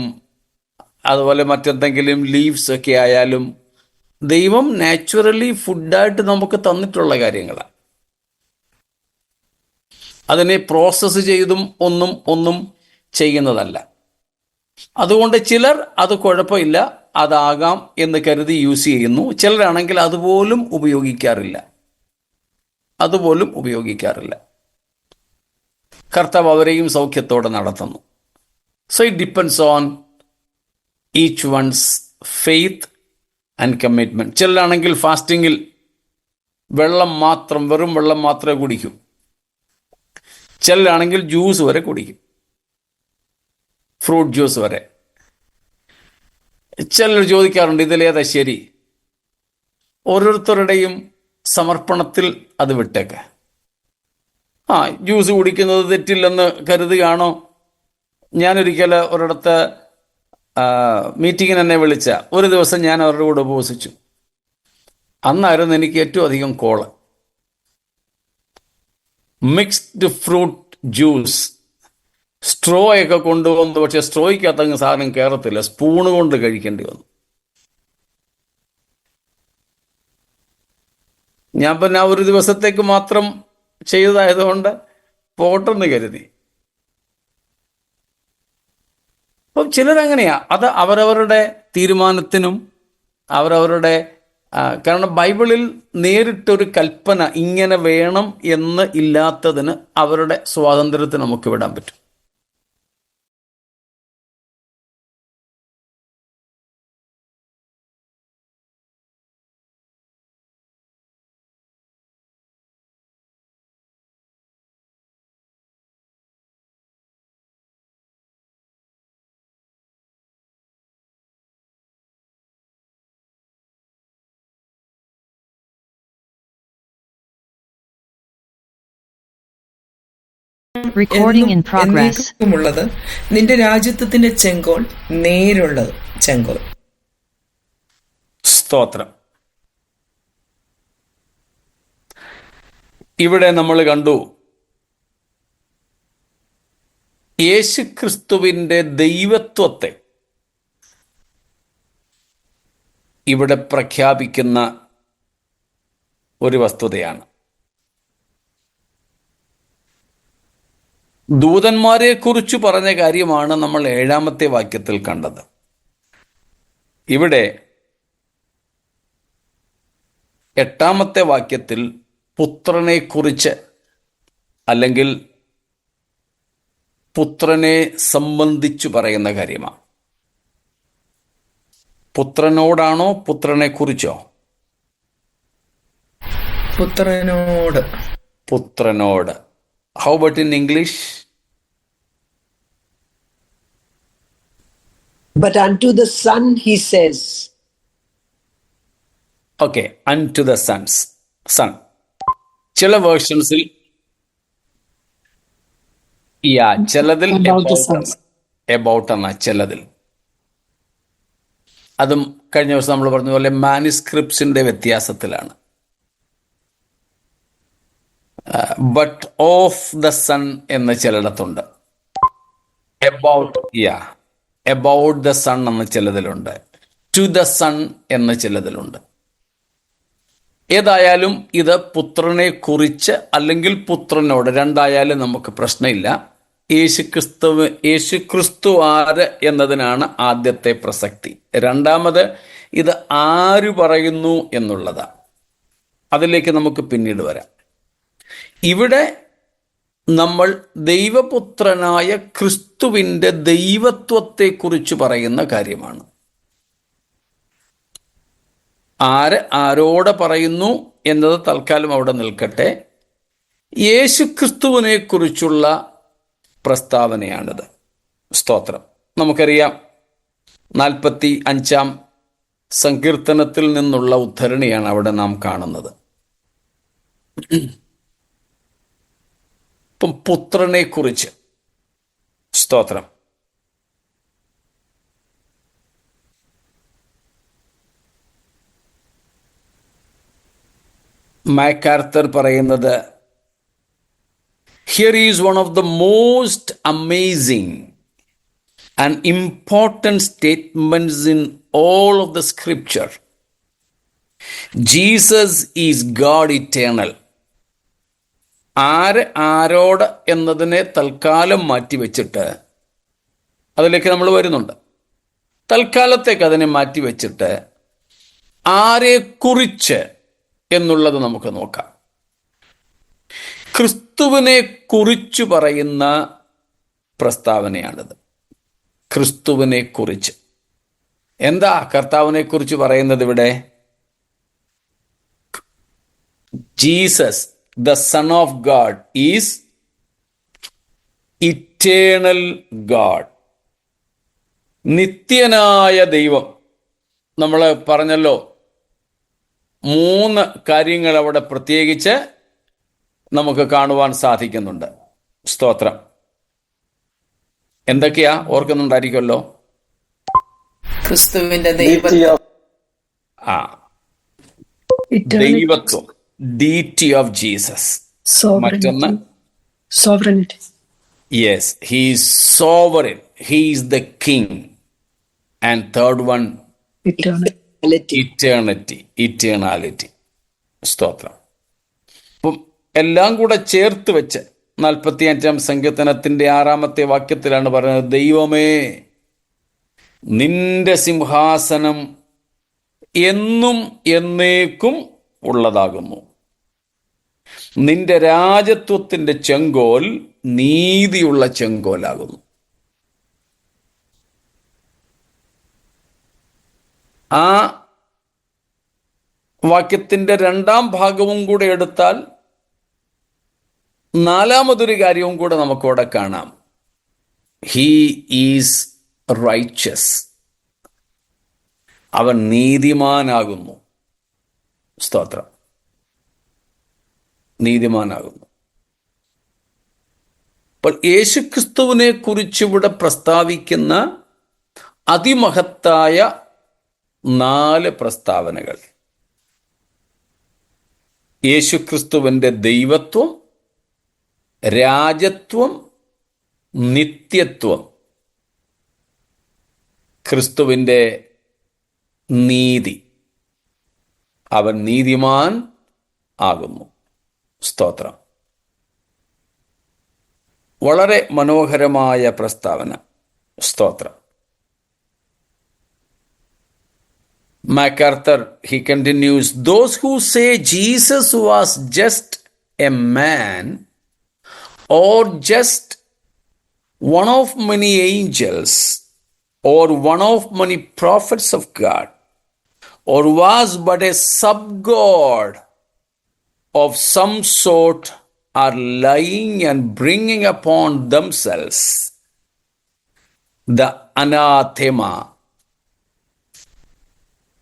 അതുപോലെ മറ്റെന്തെങ്കിലും ലീവ്സ് ഒക്കെ ആയാലും ദൈവം നാച്ചുറലി ഫുഡായിട്ട് നമുക്ക് തന്നിട്ടുള്ള കാര്യങ്ങളാണ്. അതിനെ പ്രോസസ്സ് ചെയ്തും ഒന്നും ചെയ്യുന്നതല്ല. അതുകൊണ്ട് ചിലർ അത് കുഴപ്പമില്ല, അതാകാം എന്ന് കരുതി യൂസ് ചെയ്യുന്നു. ചിലരാണെങ്കിൽ അതുപോലും ഉപയോഗിക്കാറില്ല. കർത്താവ് അവരെയും സൗഖ്യത്തോടെ നടത്തുന്നു. So it depends on each one's faith and commitment. ചിലരാണെങ്കിൽ ഫാസ്റ്റിങ്ങിൽ വെറും വെള്ളം മാത്രമേ കുടിക്കൂ. ചിലരാണെങ്കിൽ ജ്യൂസ് വരെ കുടിക്കും, ഫ്രൂട്ട് ജ്യൂസ് വരെ. ചിലർ ചോദിക്കാറുണ്ട്, ഇതിലേതാ ശരി? ഓരോരുത്തരുടെയും സമർപ്പണത്തിൽ അത് വിട്ടേക്ക്. ജ്യൂസ് കുടിക്കുന്നത് തെറ്റില്ലെന്ന് കരുതുകയാണോ? ഞാനൊരിക്കൽ ഒരിടത്ത് മീറ്റിങ്ങിന് എന്നെ വിളിച്ച ഒരു ദിവസം ഞാൻ അവരുടെ കൂടെ ഉപവസിച്ചു. അന്നായിരുന്നു എനിക്ക് ഏറ്റവും അധികം call. Mixed fruit juice straw ഒക്കെ കൊണ്ടുവന്നു, പക്ഷെ സ്ട്രോയ്ക്കകത്തങ്ങ് സാധനം കയറത്തില്ല, സ്പൂണ് കൊണ്ട് കഴിക്കേണ്ടി വന്നു. ഞാൻ പിന്നെ ഒരു ദിവസത്തേക്ക് മാത്രം ചെയ്തതായതുകൊണ്ട് പോട്ടെന്ന് കരുതി. അപ്പം ചിലരങ്ങനെയാ, അത് അവരവരുടെ തീരുമാനത്തിനും അവരവരുടെ കാരണം ബൈബിളിൽ നേരിട്ടൊരു കൽപ്പന ഇങ്ങനെ വേണം എന്ന് ഇല്ലാത്തതിന് അവരുടെ സ്വാതന്ത്ര്യത്തിന് നമുക്ക് വിടാൻ പറ്റും. Recording in progress. എന്നേക്കുമുള്ളത് നിന്റെ രാജ്യത്വത്തിന്റെ ചെങ്കോൽ, നേരുള്ളത് ചെങ്കോൽ. സ്തോത്രം. ഇവിടെ നമ്മൾ കണ്ടു യേശുക്രിസ്തുവിൻ്റെ ദൈവത്വത്തെ ഇവിടെ പ്രഖ്യാപിക്കുന്ന ഒരു വസ്തുതയാണ്. ദൂതന്മാരെ കുറിച്ച് പറഞ്ഞ കാര്യമാണ് നമ്മൾ 7-ാമത്തെ വാക്യത്തിൽ കണ്ടത്. ഇവിടെ 8-ാമത്തെ വാക്യത്തിൽ പുത്രനെ കുറിച്ച് അല്ലെങ്കിൽ പുത്രനെ സംബന്ധിച്ചു പറയുന്ന കാര്യമാണ്. പുത്രനോടാണോ പുത്രനെ കുറിച്ചോ? പുത്രനോട്. How about in English? But unto the Son he says. Okay, unto the son. ചില വേർഷൻസിൽ ചിലതിൽ എബൌട്ട് എന്ന, ചിലതിൽ. അതും കഴിഞ്ഞ ദിവസം നമ്മൾ പറഞ്ഞ പോലെ മാനുസ്ക്രിപ്റ്റ്സിന്റെ വ്യത്യാസത്തിലാണ്. ബട്ട് ഓഫ് ദ സൺ എന്ന് ചിലയിടത്തുണ്ട്. എബൌട്ട് ദ സൺ എന്ന് ചിലതിലുണ്ട്. ടു ദ സൺ എന്ന് ചിലതിലുണ്ട്. ഏതായാലും ഇത് പുത്രനെ കുറിച്ച് അല്ലെങ്കിൽ പുത്രനോട്, രണ്ടായാലും നമുക്ക് പ്രശ്നമില്ല. യേശുക്രിസ്തു ആര് എന്നതിനാണ് ആദ്യത്തെ പ്രസക്തി. രണ്ടാമത് ഇത് ആര് പറയുന്നു എന്നുള്ളതാണ്. അതിലേക്ക് നമുക്ക് പിന്നീട് വരാം. ഇവിടെ നമ്മൾ ദൈവപുത്രനായ ക്രിസ്തുവിൻ്റെ ദൈവത്വത്തെക്കുറിച്ച് പറയുന്ന കാര്യമാണ്. ആരോട് പറയുന്നു എന്നത് തൽക്കാലം അവിടെ നിൽക്കട്ടെ. യേശുക്രിസ്തുവിനെ കുറിച്ചുള്ള പ്രസ്താവനയാണിത്. സ്തോത്രം. നമുക്കറിയാം 45-ാം സങ്കീർത്തനത്തിൽ നിന്നുള്ള ഉദ്ധരണിയാണ് അവിടെ നാം കാണുന്നത്. ഇപ്പം പുത്രനെ കുറിച്ച്. സ്തോത്രം. മാക്കാർത്തർ പറയുന്നത് Here is one of the most amazing and important statements in all of the scripture. Jesus is God eternal. ആരോട് എന്നതിനെ തൽക്കാലം മാറ്റിവെച്ചിട്ട് അതിലേക്ക് നമ്മൾ വരുന്നുണ്ട്. തൽക്കാലത്തേക്ക് അതിനെ മാറ്റിവെച്ചിട്ട് ആരെക്കുറിച്ച് എന്നുള്ളത് നമുക്ക് നോക്കാം. ക്രിസ്തുവിനെ കുറിച്ച് പറയുന്ന പ്രസ്താവനയാണിത്. ക്രിസ്തുവിനെ കുറിച്ച് എന്താ കർത്താവിനെ കുറിച്ച് പറയുന്നത് ഇവിടെ? Jesus the Son of God is eternal God. നിത്യനായ ദൈവം. നമ്മൾ പറഞ്ഞല്ലോ 3 കാര്യങ്ങൾ അവിടെ പ്രത്യേകിച്ച് നമുക്ക് കാണുവാൻ സാധിക്കുന്നുണ്ട്. സ്തോത്രം. എന്തൊക്കെയാ ഓർക്കുന്നുണ്ടായിരിക്കുമല്ലോ? ക്രിസ്തുവിന്റെ ദൈവത്വം, ദൈവത്വം, deity of Jesus. മറ്റൊന്ന് sovereignty. Yes, he is sovereign. He is the king. And third one, eternality. സ്തോത്രം. അപ്പം എല്ലാം കൂടെ ചേർത്ത് വെച്ച് 45-ാം സങ്കീർത്തനത്തിന്റെ 6-ാമത്തെ വാക്യത്തിലാണ് പറയുന്നത്, ദൈവമേ നിന്റെ സിംഹാസനം എന്നും എന്നേക്കും ഉള്ളതാകുന്നു. നിന്റെ രാജത്വത്തിന്റെ ചെങ്കോൽ നീതിയുള്ള ചെങ്കോലാകുന്നു. ആ വാക്യത്തിന്റെ 2-ാം ഭാഗവും കൂടെ എടുത്താൽ 4-മതൊരു കാര്യവും കൂടെ നമുക്കവിടെ കാണാം. He is righteous. അവൻ നീതിമാനാകുന്നു. സ്തോത്രം. നീതിമാനാകുന്നു. അപ്പോൾ യേശുക്രിസ്തുവിനെ കുറിച്ച് ഇവിടെ പ്രസ്താവിക്കുന്ന അതിമഹത്തായ 4 പ്രസ്താവനകൾ. യേശുക്രിസ്തുവിൻ്റെ ദൈവത്വം, രാജത്വം, നിത്യത്വം, ക്രിസ്തുവിൻ്റെ നീതി. അവൻ നീതിമാൻ ആകുന്നു. സ്തോത്രം. വളരെ മനോഹരമായ പ്രസ്താവന. സ്തോത്രം. MacArthur, he continues, those who say Jesus was just a man or just one of many angels or one of many prophets of God or was but a sub-god of some sort are lying and bringing upon themselves the anathema.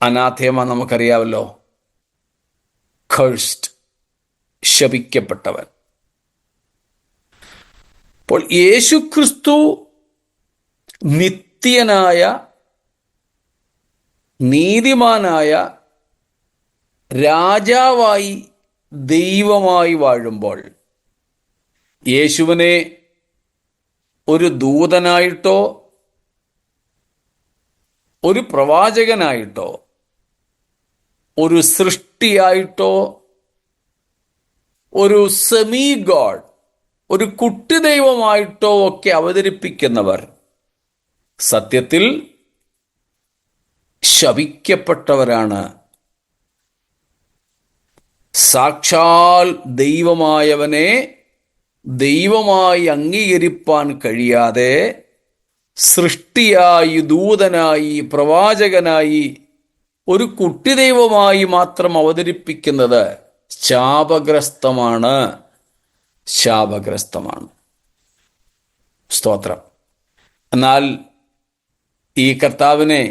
അനാഥേമ നമുക്കറിയാമല്ലോ. cursed, ശപിക്കപ്പെട്ടവൻ. അപ്പോൾ യേശുക്രിസ്തു നിത്യനായ നീതിമാനായ രാജാവായി ദൈവമായി വാഴുമ്പോൾ യേശുവിനെ ഒരു ദൂതനായിട്ടോ ഒരു പ്രവാചകനായിട്ടോ ഒരു സൃഷ്ടിയായിട്ടോ ഒരു സെമി ഗോഡ്, ഒരു കുട്ടി ദൈവമായിട്ടോ ഒക്കെ അവതരിപ്പിക്കുന്നവർ സത്യത്തിൽ ശപിക്കപ്പെട്ടവരാണ്. സാക്ഷാൽ ദൈവമായവനെ ദൈവമായി അംഗീകരിപ്പാൻ കഴിയാതെ സൃഷ്ടിയായി, ദൂതനായി, പ്രവാചകനായി, ഒരു കുട്ടി ദൈവമായി മാത്രം അവതരിപ്പിക്കുന്നത് ശാപഗ്രസ്തമാണ്. സ്തോത്രം. എന്നാൽ ഈ കർത്താവിനെ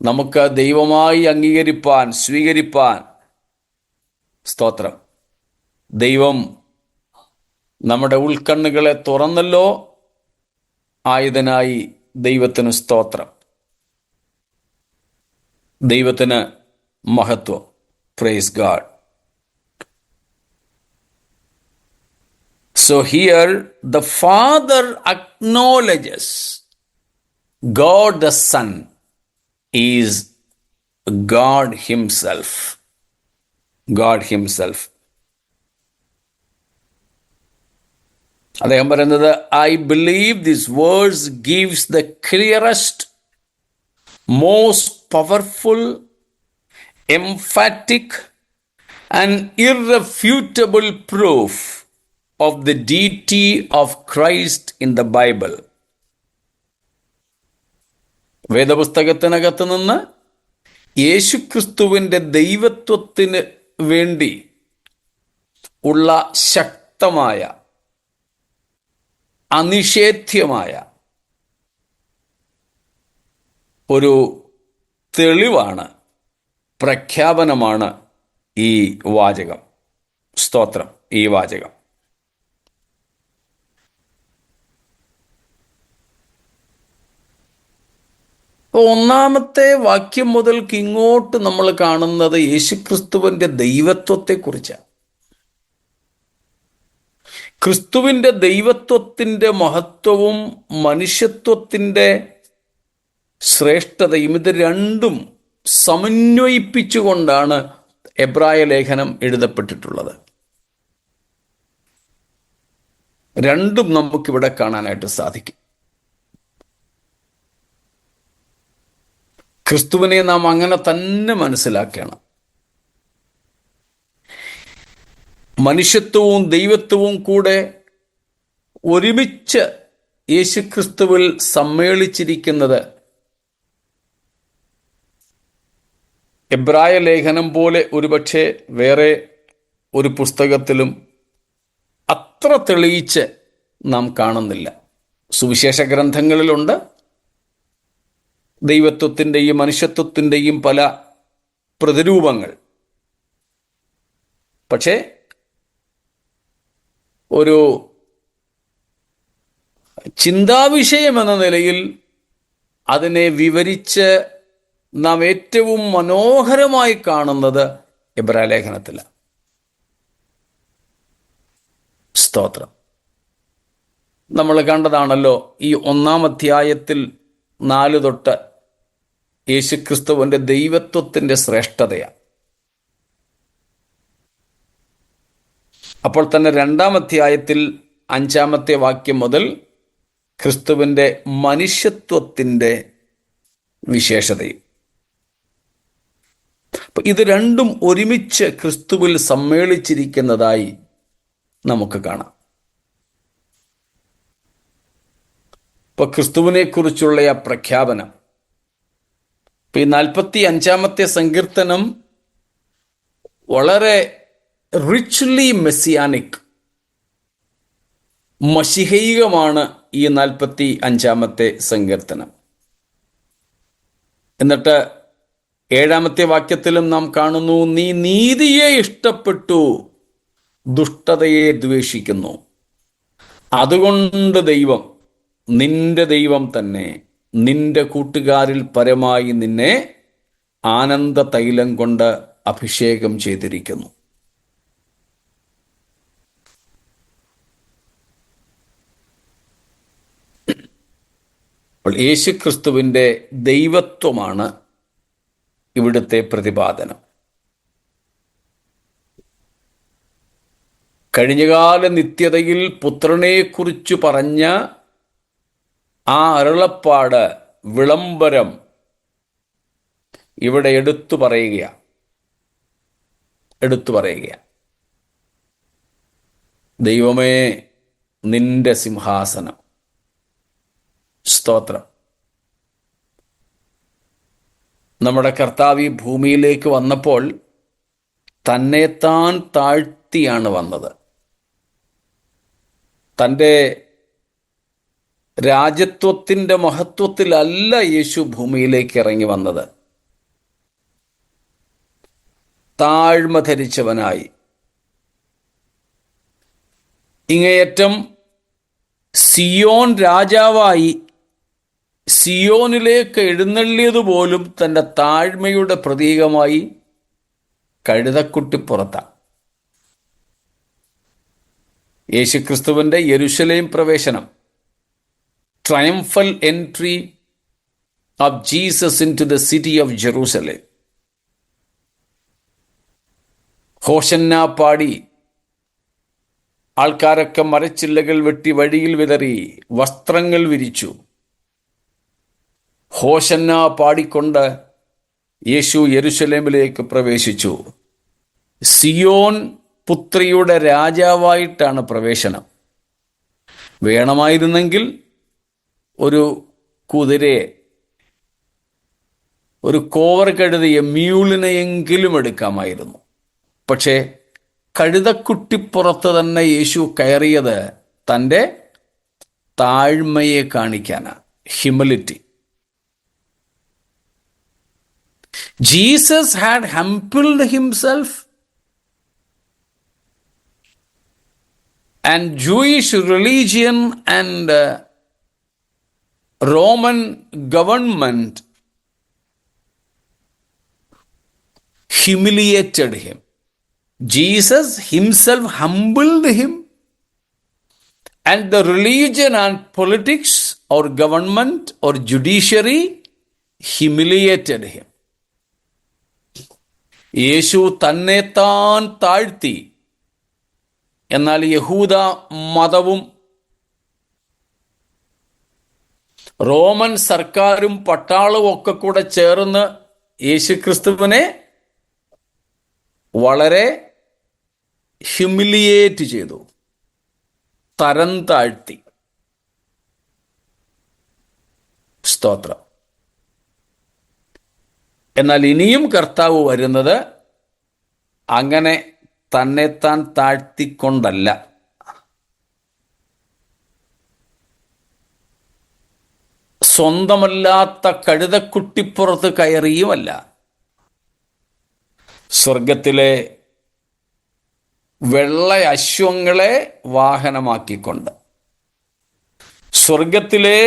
നമുക്ക് ദൈവമായി അംഗീകരിപ്പാൻ, സ്വീകരിപ്പാൻ, സ്തോത്രം, ദൈവം നമ്മുടെ ഉൾക്കണ്ണുകളെ തുറന്നല്ലോ. ആയതിനായി ദൈവത്തിന് സ്തോത്രം, ദൈവത്തിന് മഹത്വം. Praise God. So So here the Father acknowledges God the Son is God Himself. God Himself. അദ്ദേഹം പറയുന്നത്, I believe this verse gives the clearest, most powerful, emphatic and irrefutable proof of the deity of Christ in the Bible. വേദപുസ്തകത്തിനകത്ത് നിന്ന് യേശുക്രിസ്തുവിൻ്റെ ദൈവത്വത്തിന് വേണ്ടി ഉള്ള ശക്തമായ, അനിഷേധ്യമായ ഒരു തെളിവാണ്, പ്രഖ്യാപനമാണ് ഈ വാചകം. സ്തോത്രം. ഈ വാചകം ഒന്നാമത്തെ വാക്യം മുതൽക്ക് ഇങ്ങോട്ട് നമ്മൾ കാണുന്നത് യേശുക്രിസ്തുവിൻ്റെ ദൈവത്വത്തെക്കുറിച്ചാണ്. ക്രിസ്തുവിൻ്റെ ദൈവത്വത്തിൻ്റെ മഹത്വവും മനുഷ്യത്വത്തിൻ്റെ ശ്രേഷ്ഠതയും ഇത് രണ്ടും സമന്വയിപ്പിച്ചുകൊണ്ടാണ് എബ്രായ ലേഖനം എഴുതപ്പെട്ടിട്ടുള്ളത്. രണ്ടും നമുക്കിവിടെ കാണാനായിട്ട് സാധിക്കും. ക്രിസ്തുവിനെ നാം അങ്ങനെ തന്നെ മനസ്സിലാക്കണം. മനുഷ്യത്വവും ദൈവത്വവും കൂടെ ഒരുമിച്ച് യേശുക്രിസ്തുവിൽ സമ്മേളിച്ചിരിക്കുന്നത് എബ്രായ ലേഖനം പോലെ ഒരുപക്ഷെ വേറെ ഒരു പുസ്തകത്തിലും അത്ര തെളിയിച്ച് നാം കാണുന്നില്ല. സുവിശേഷ ഗ്രന്ഥങ്ങളിലുണ്ട് ദൈവത്വത്തിൻ്റെയും മനുഷ്യത്വത്തിൻ്റെയും പല പ്രതിരൂപങ്ങൾ. പക്ഷേ ഒരു ചിന്താവിഷയം എന്ന നിലയിൽ അതിനെ വിവരിച്ച് നാം ഏറ്റവും മനോഹരമായി കാണുന്നത് എബ്രായ ലേഖനത്തിലാണ്. സ്തോത്രം. നമ്മൾ കണ്ടതാണല്ലോ ഈ 1-ാം അധ്യായത്തിൽ 4 തൊട്ട് യേശുക്രിസ്തുവിൻ്റെ ദൈവത്വത്തിൻ്റെ ശ്രേഷ്ഠതയാണ്. അപ്പോൾ തന്നെ 2-ാം അധ്യായത്തിൽ 5-ാമത്തെ വാക്യം മുതൽ ക്രിസ്തുവിൻ്റെ മനുഷ്യത്വത്തിൻ്റെ വിശേഷതയും. അപ്പം ഇത് രണ്ടും ഒരുമിച്ച് ക്രിസ്തുവിൽ സമ്മേളിച്ചിരിക്കുന്നതായി നമുക്ക് കാണാം. ഇപ്പോൾ ക്രിസ്തുവിനെക്കുറിച്ചുള്ള ആ പ്രഖ്യാപനം, ഇപ്പം ഈ 45-ാമത്തെ സങ്കീർത്തനം വളരെ റിച്ച്ലി മെസ്സിയാനിക്, മശിഹൈകമാണ് ഈ 45-ാമത്തെ സങ്കീർത്തനം. എന്നിട്ട് 7-ാമത്തെ വാക്യത്തിലും നാം കാണുന്നു, നീ നീതിയെ ഇഷ്ടപ്പെട്ടു, ദുഷ്ടതയെ ദ്വേഷിക്കുന്നു. അതുകൊണ്ട് ദൈവം, നിന്റെ ദൈവം തന്നെ നിന്റെ കൂട്ടുകാരിൽ പരമായി നിന്നെ ആനന്ദ തൈലം കൊണ്ട് അഭിഷേകം ചെയ്തിരിക്കുന്നു. അപ്പോൾ യേശുക്രിസ്തുവിൻ്റെ ദൈവത്വമാണ് ഇവിടുത്തെ പ്രതിപാദനം. കഴിഞ്ഞകാല നിത്യതയിൽ പുത്രനെക്കുറിച്ച് പറഞ്ഞ ആ അരുളപ്പാട്, വിളംബരം ഇവിടെ എടുത്തു പറയുക. ദൈവമേ, നിന്റെ സിംഹാസനം. സ്തോത്രം. നമ്മുടെ കർത്താവ് ഈ ഭൂമിയിലേക്ക് വന്നപ്പോൾ തന്നെത്താൻ താഴ്ത്തിയാണ് വന്നത്. തൻ്റെ രാജത്വത്തിൻ്റെ മഹത്വത്തിലല്ല യേശു ഭൂമിയിലേക്ക് ഇറങ്ങി വന്നത്. താഴ്മ ധരിച്ചവനായി ഇങ്ങേയറ്റം സിയോൻ രാജാവായി സിയോനിലേക്ക് എഴുന്നള്ളിയതുപോലും തൻ്റെ താഴ്മയുടെ പ്രതീകമായി കഴുതക്കുട്ടിപ്പുറത്താണ്. യേശുക്രിസ്തുവിൻ്റെ യെരുശലേം പ്രവേശനം, triumphal entry of Jesus into the city of Jerusalem. ഹോശന്ന പാടി ആൾക്കാരൊക്കെ മരച്ചില്ലകൾ വെട്ടി വഴിയിൽ വിതറി, വസ്ത്രങ്ങൾ വിരിച്ചു. ഹോശന്ന പാടിക്കൊണ്ട് യേശു യെരുശലേമിലേക്ക് പ്രവേശിച്ചു. സിയോൻ പുത്രിയുടെ രാജാവായിട്ടാണ് പ്രവേശനം. വേണമായിരുന്നെങ്കിൽ ഒരു കുതിരയെ, ഒരു കോവർ കഴുതിയ മ്യൂളിനെയെങ്കിലും എടുക്കാമായിരുന്നു. പക്ഷേ കഴുതക്കുട്ടിപ്പുറത്ത് തന്നെ യേശു കയറിയത് തൻ്റെ താഴ്മയെ കാണിക്കാനാണ്, humility. Jesus had humbled himself, and Jewish religion and Roman government humiliated him. Jesus himself humbled him, and the religion and politics or government or judiciary humiliated him. യേശു തന്നെത്താൻ താഴ്ത്തി. എന്നാൽ യഹൂദ മതവും റോമൻ സർക്കാരും പട്ടാളവും ഒക്കെ കൂടെ ചേർന്ന് യേശുക്രിസ്തുവിനെ വളരെ ഹ്യൂമിലിയേറ്റ് ചെയ്തു, തരം താഴ്ത്തി. സ്തോത്രം. എന്നാൽ ഇനിയും കർത്താവ് വരുന്നത് അങ്ങനെ തന്നെത്താൻ താഴ്ത്തിക്കൊണ്ടല്ല. സ്വന്തമല്ലാത്ത കഴുതക്കുട്ടിപ്പുറത്ത് കയറിയുമല്ല. സ്വർഗത്തിലെ വെള്ള അശ്വങ്ങളെ വാഹനമാക്കിക്കൊണ്ട്, സ്വർഗത്തിലെ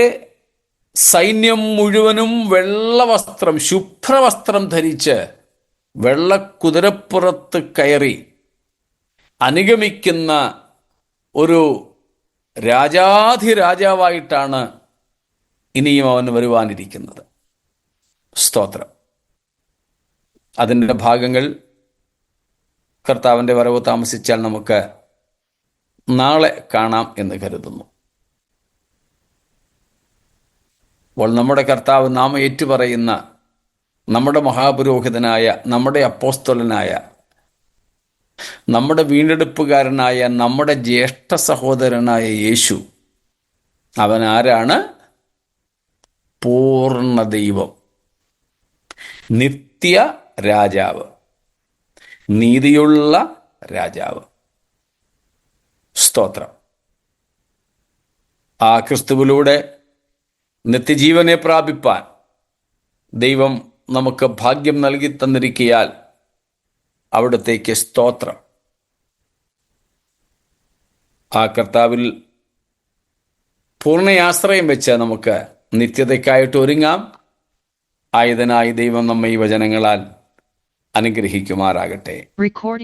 സൈന്യം മുഴുവനും വെള്ളവസ്ത്രം, ശുഭ്രവസ്ത്രം ധരിച്ച് വെള്ളക്കുതിരപ്പുറത്ത് കയറി അനുഗമിക്കുന്ന ഒരു രാജാധിരാജാവായിട്ടാണ് ഇനിയും അവൻ വരുവാനിരിക്കുന്നത്. സ്തോത്രം. അതിൻ്റെ ഭാഗങ്ങൾ കർത്താവിൻ്റെ വരവ് താമസിച്ചാൽ നമുക്ക് നാളെ കാണാം എന്ന് കരുതുന്നു. അപ്പോൾ നമ്മുടെ കർത്താവ് നാം ഏറ്റുപറയുന്ന നമ്മുടെ മഹാപുരോഹിതനായ, നമ്മുടെ അപ്പോസ്തലനായ, നമ്മുടെ വീണ്ടെടുപ്പുകാരനായ, നമ്മുടെ ജ്യേഷ്ഠ സഹോദരനായ യേശു, അവൻ ആരാണ്? പൂർണ്ണ ദൈവം, നിത്യ രാജാവ്, നീതിയുള്ള രാജാവ്. സ്തോത്രം. ആ ക്രിസ്തുവിലൂടെ നിത്യജീവനെ പ്രാപിപ്പാൻ ദൈവം നമുക്ക് ഭാഗ്യം നൽകി തന്നിരിക്കയാൽ അവിടത്തേക്ക് സ്തോത്രം. ആ കർത്താവിൽ പൂർണ്ണയാശ്രയം വെച്ച് നമുക്ക് നിത്യതയ്ക്കായിട്ട് ഒരുങ്ങാം. ആയതിനായി ദൈവം നമ്മെ ഈ വചനങ്ങളാൽ അനുഗ്രഹിക്കുമാറാകട്ടെ. Recording.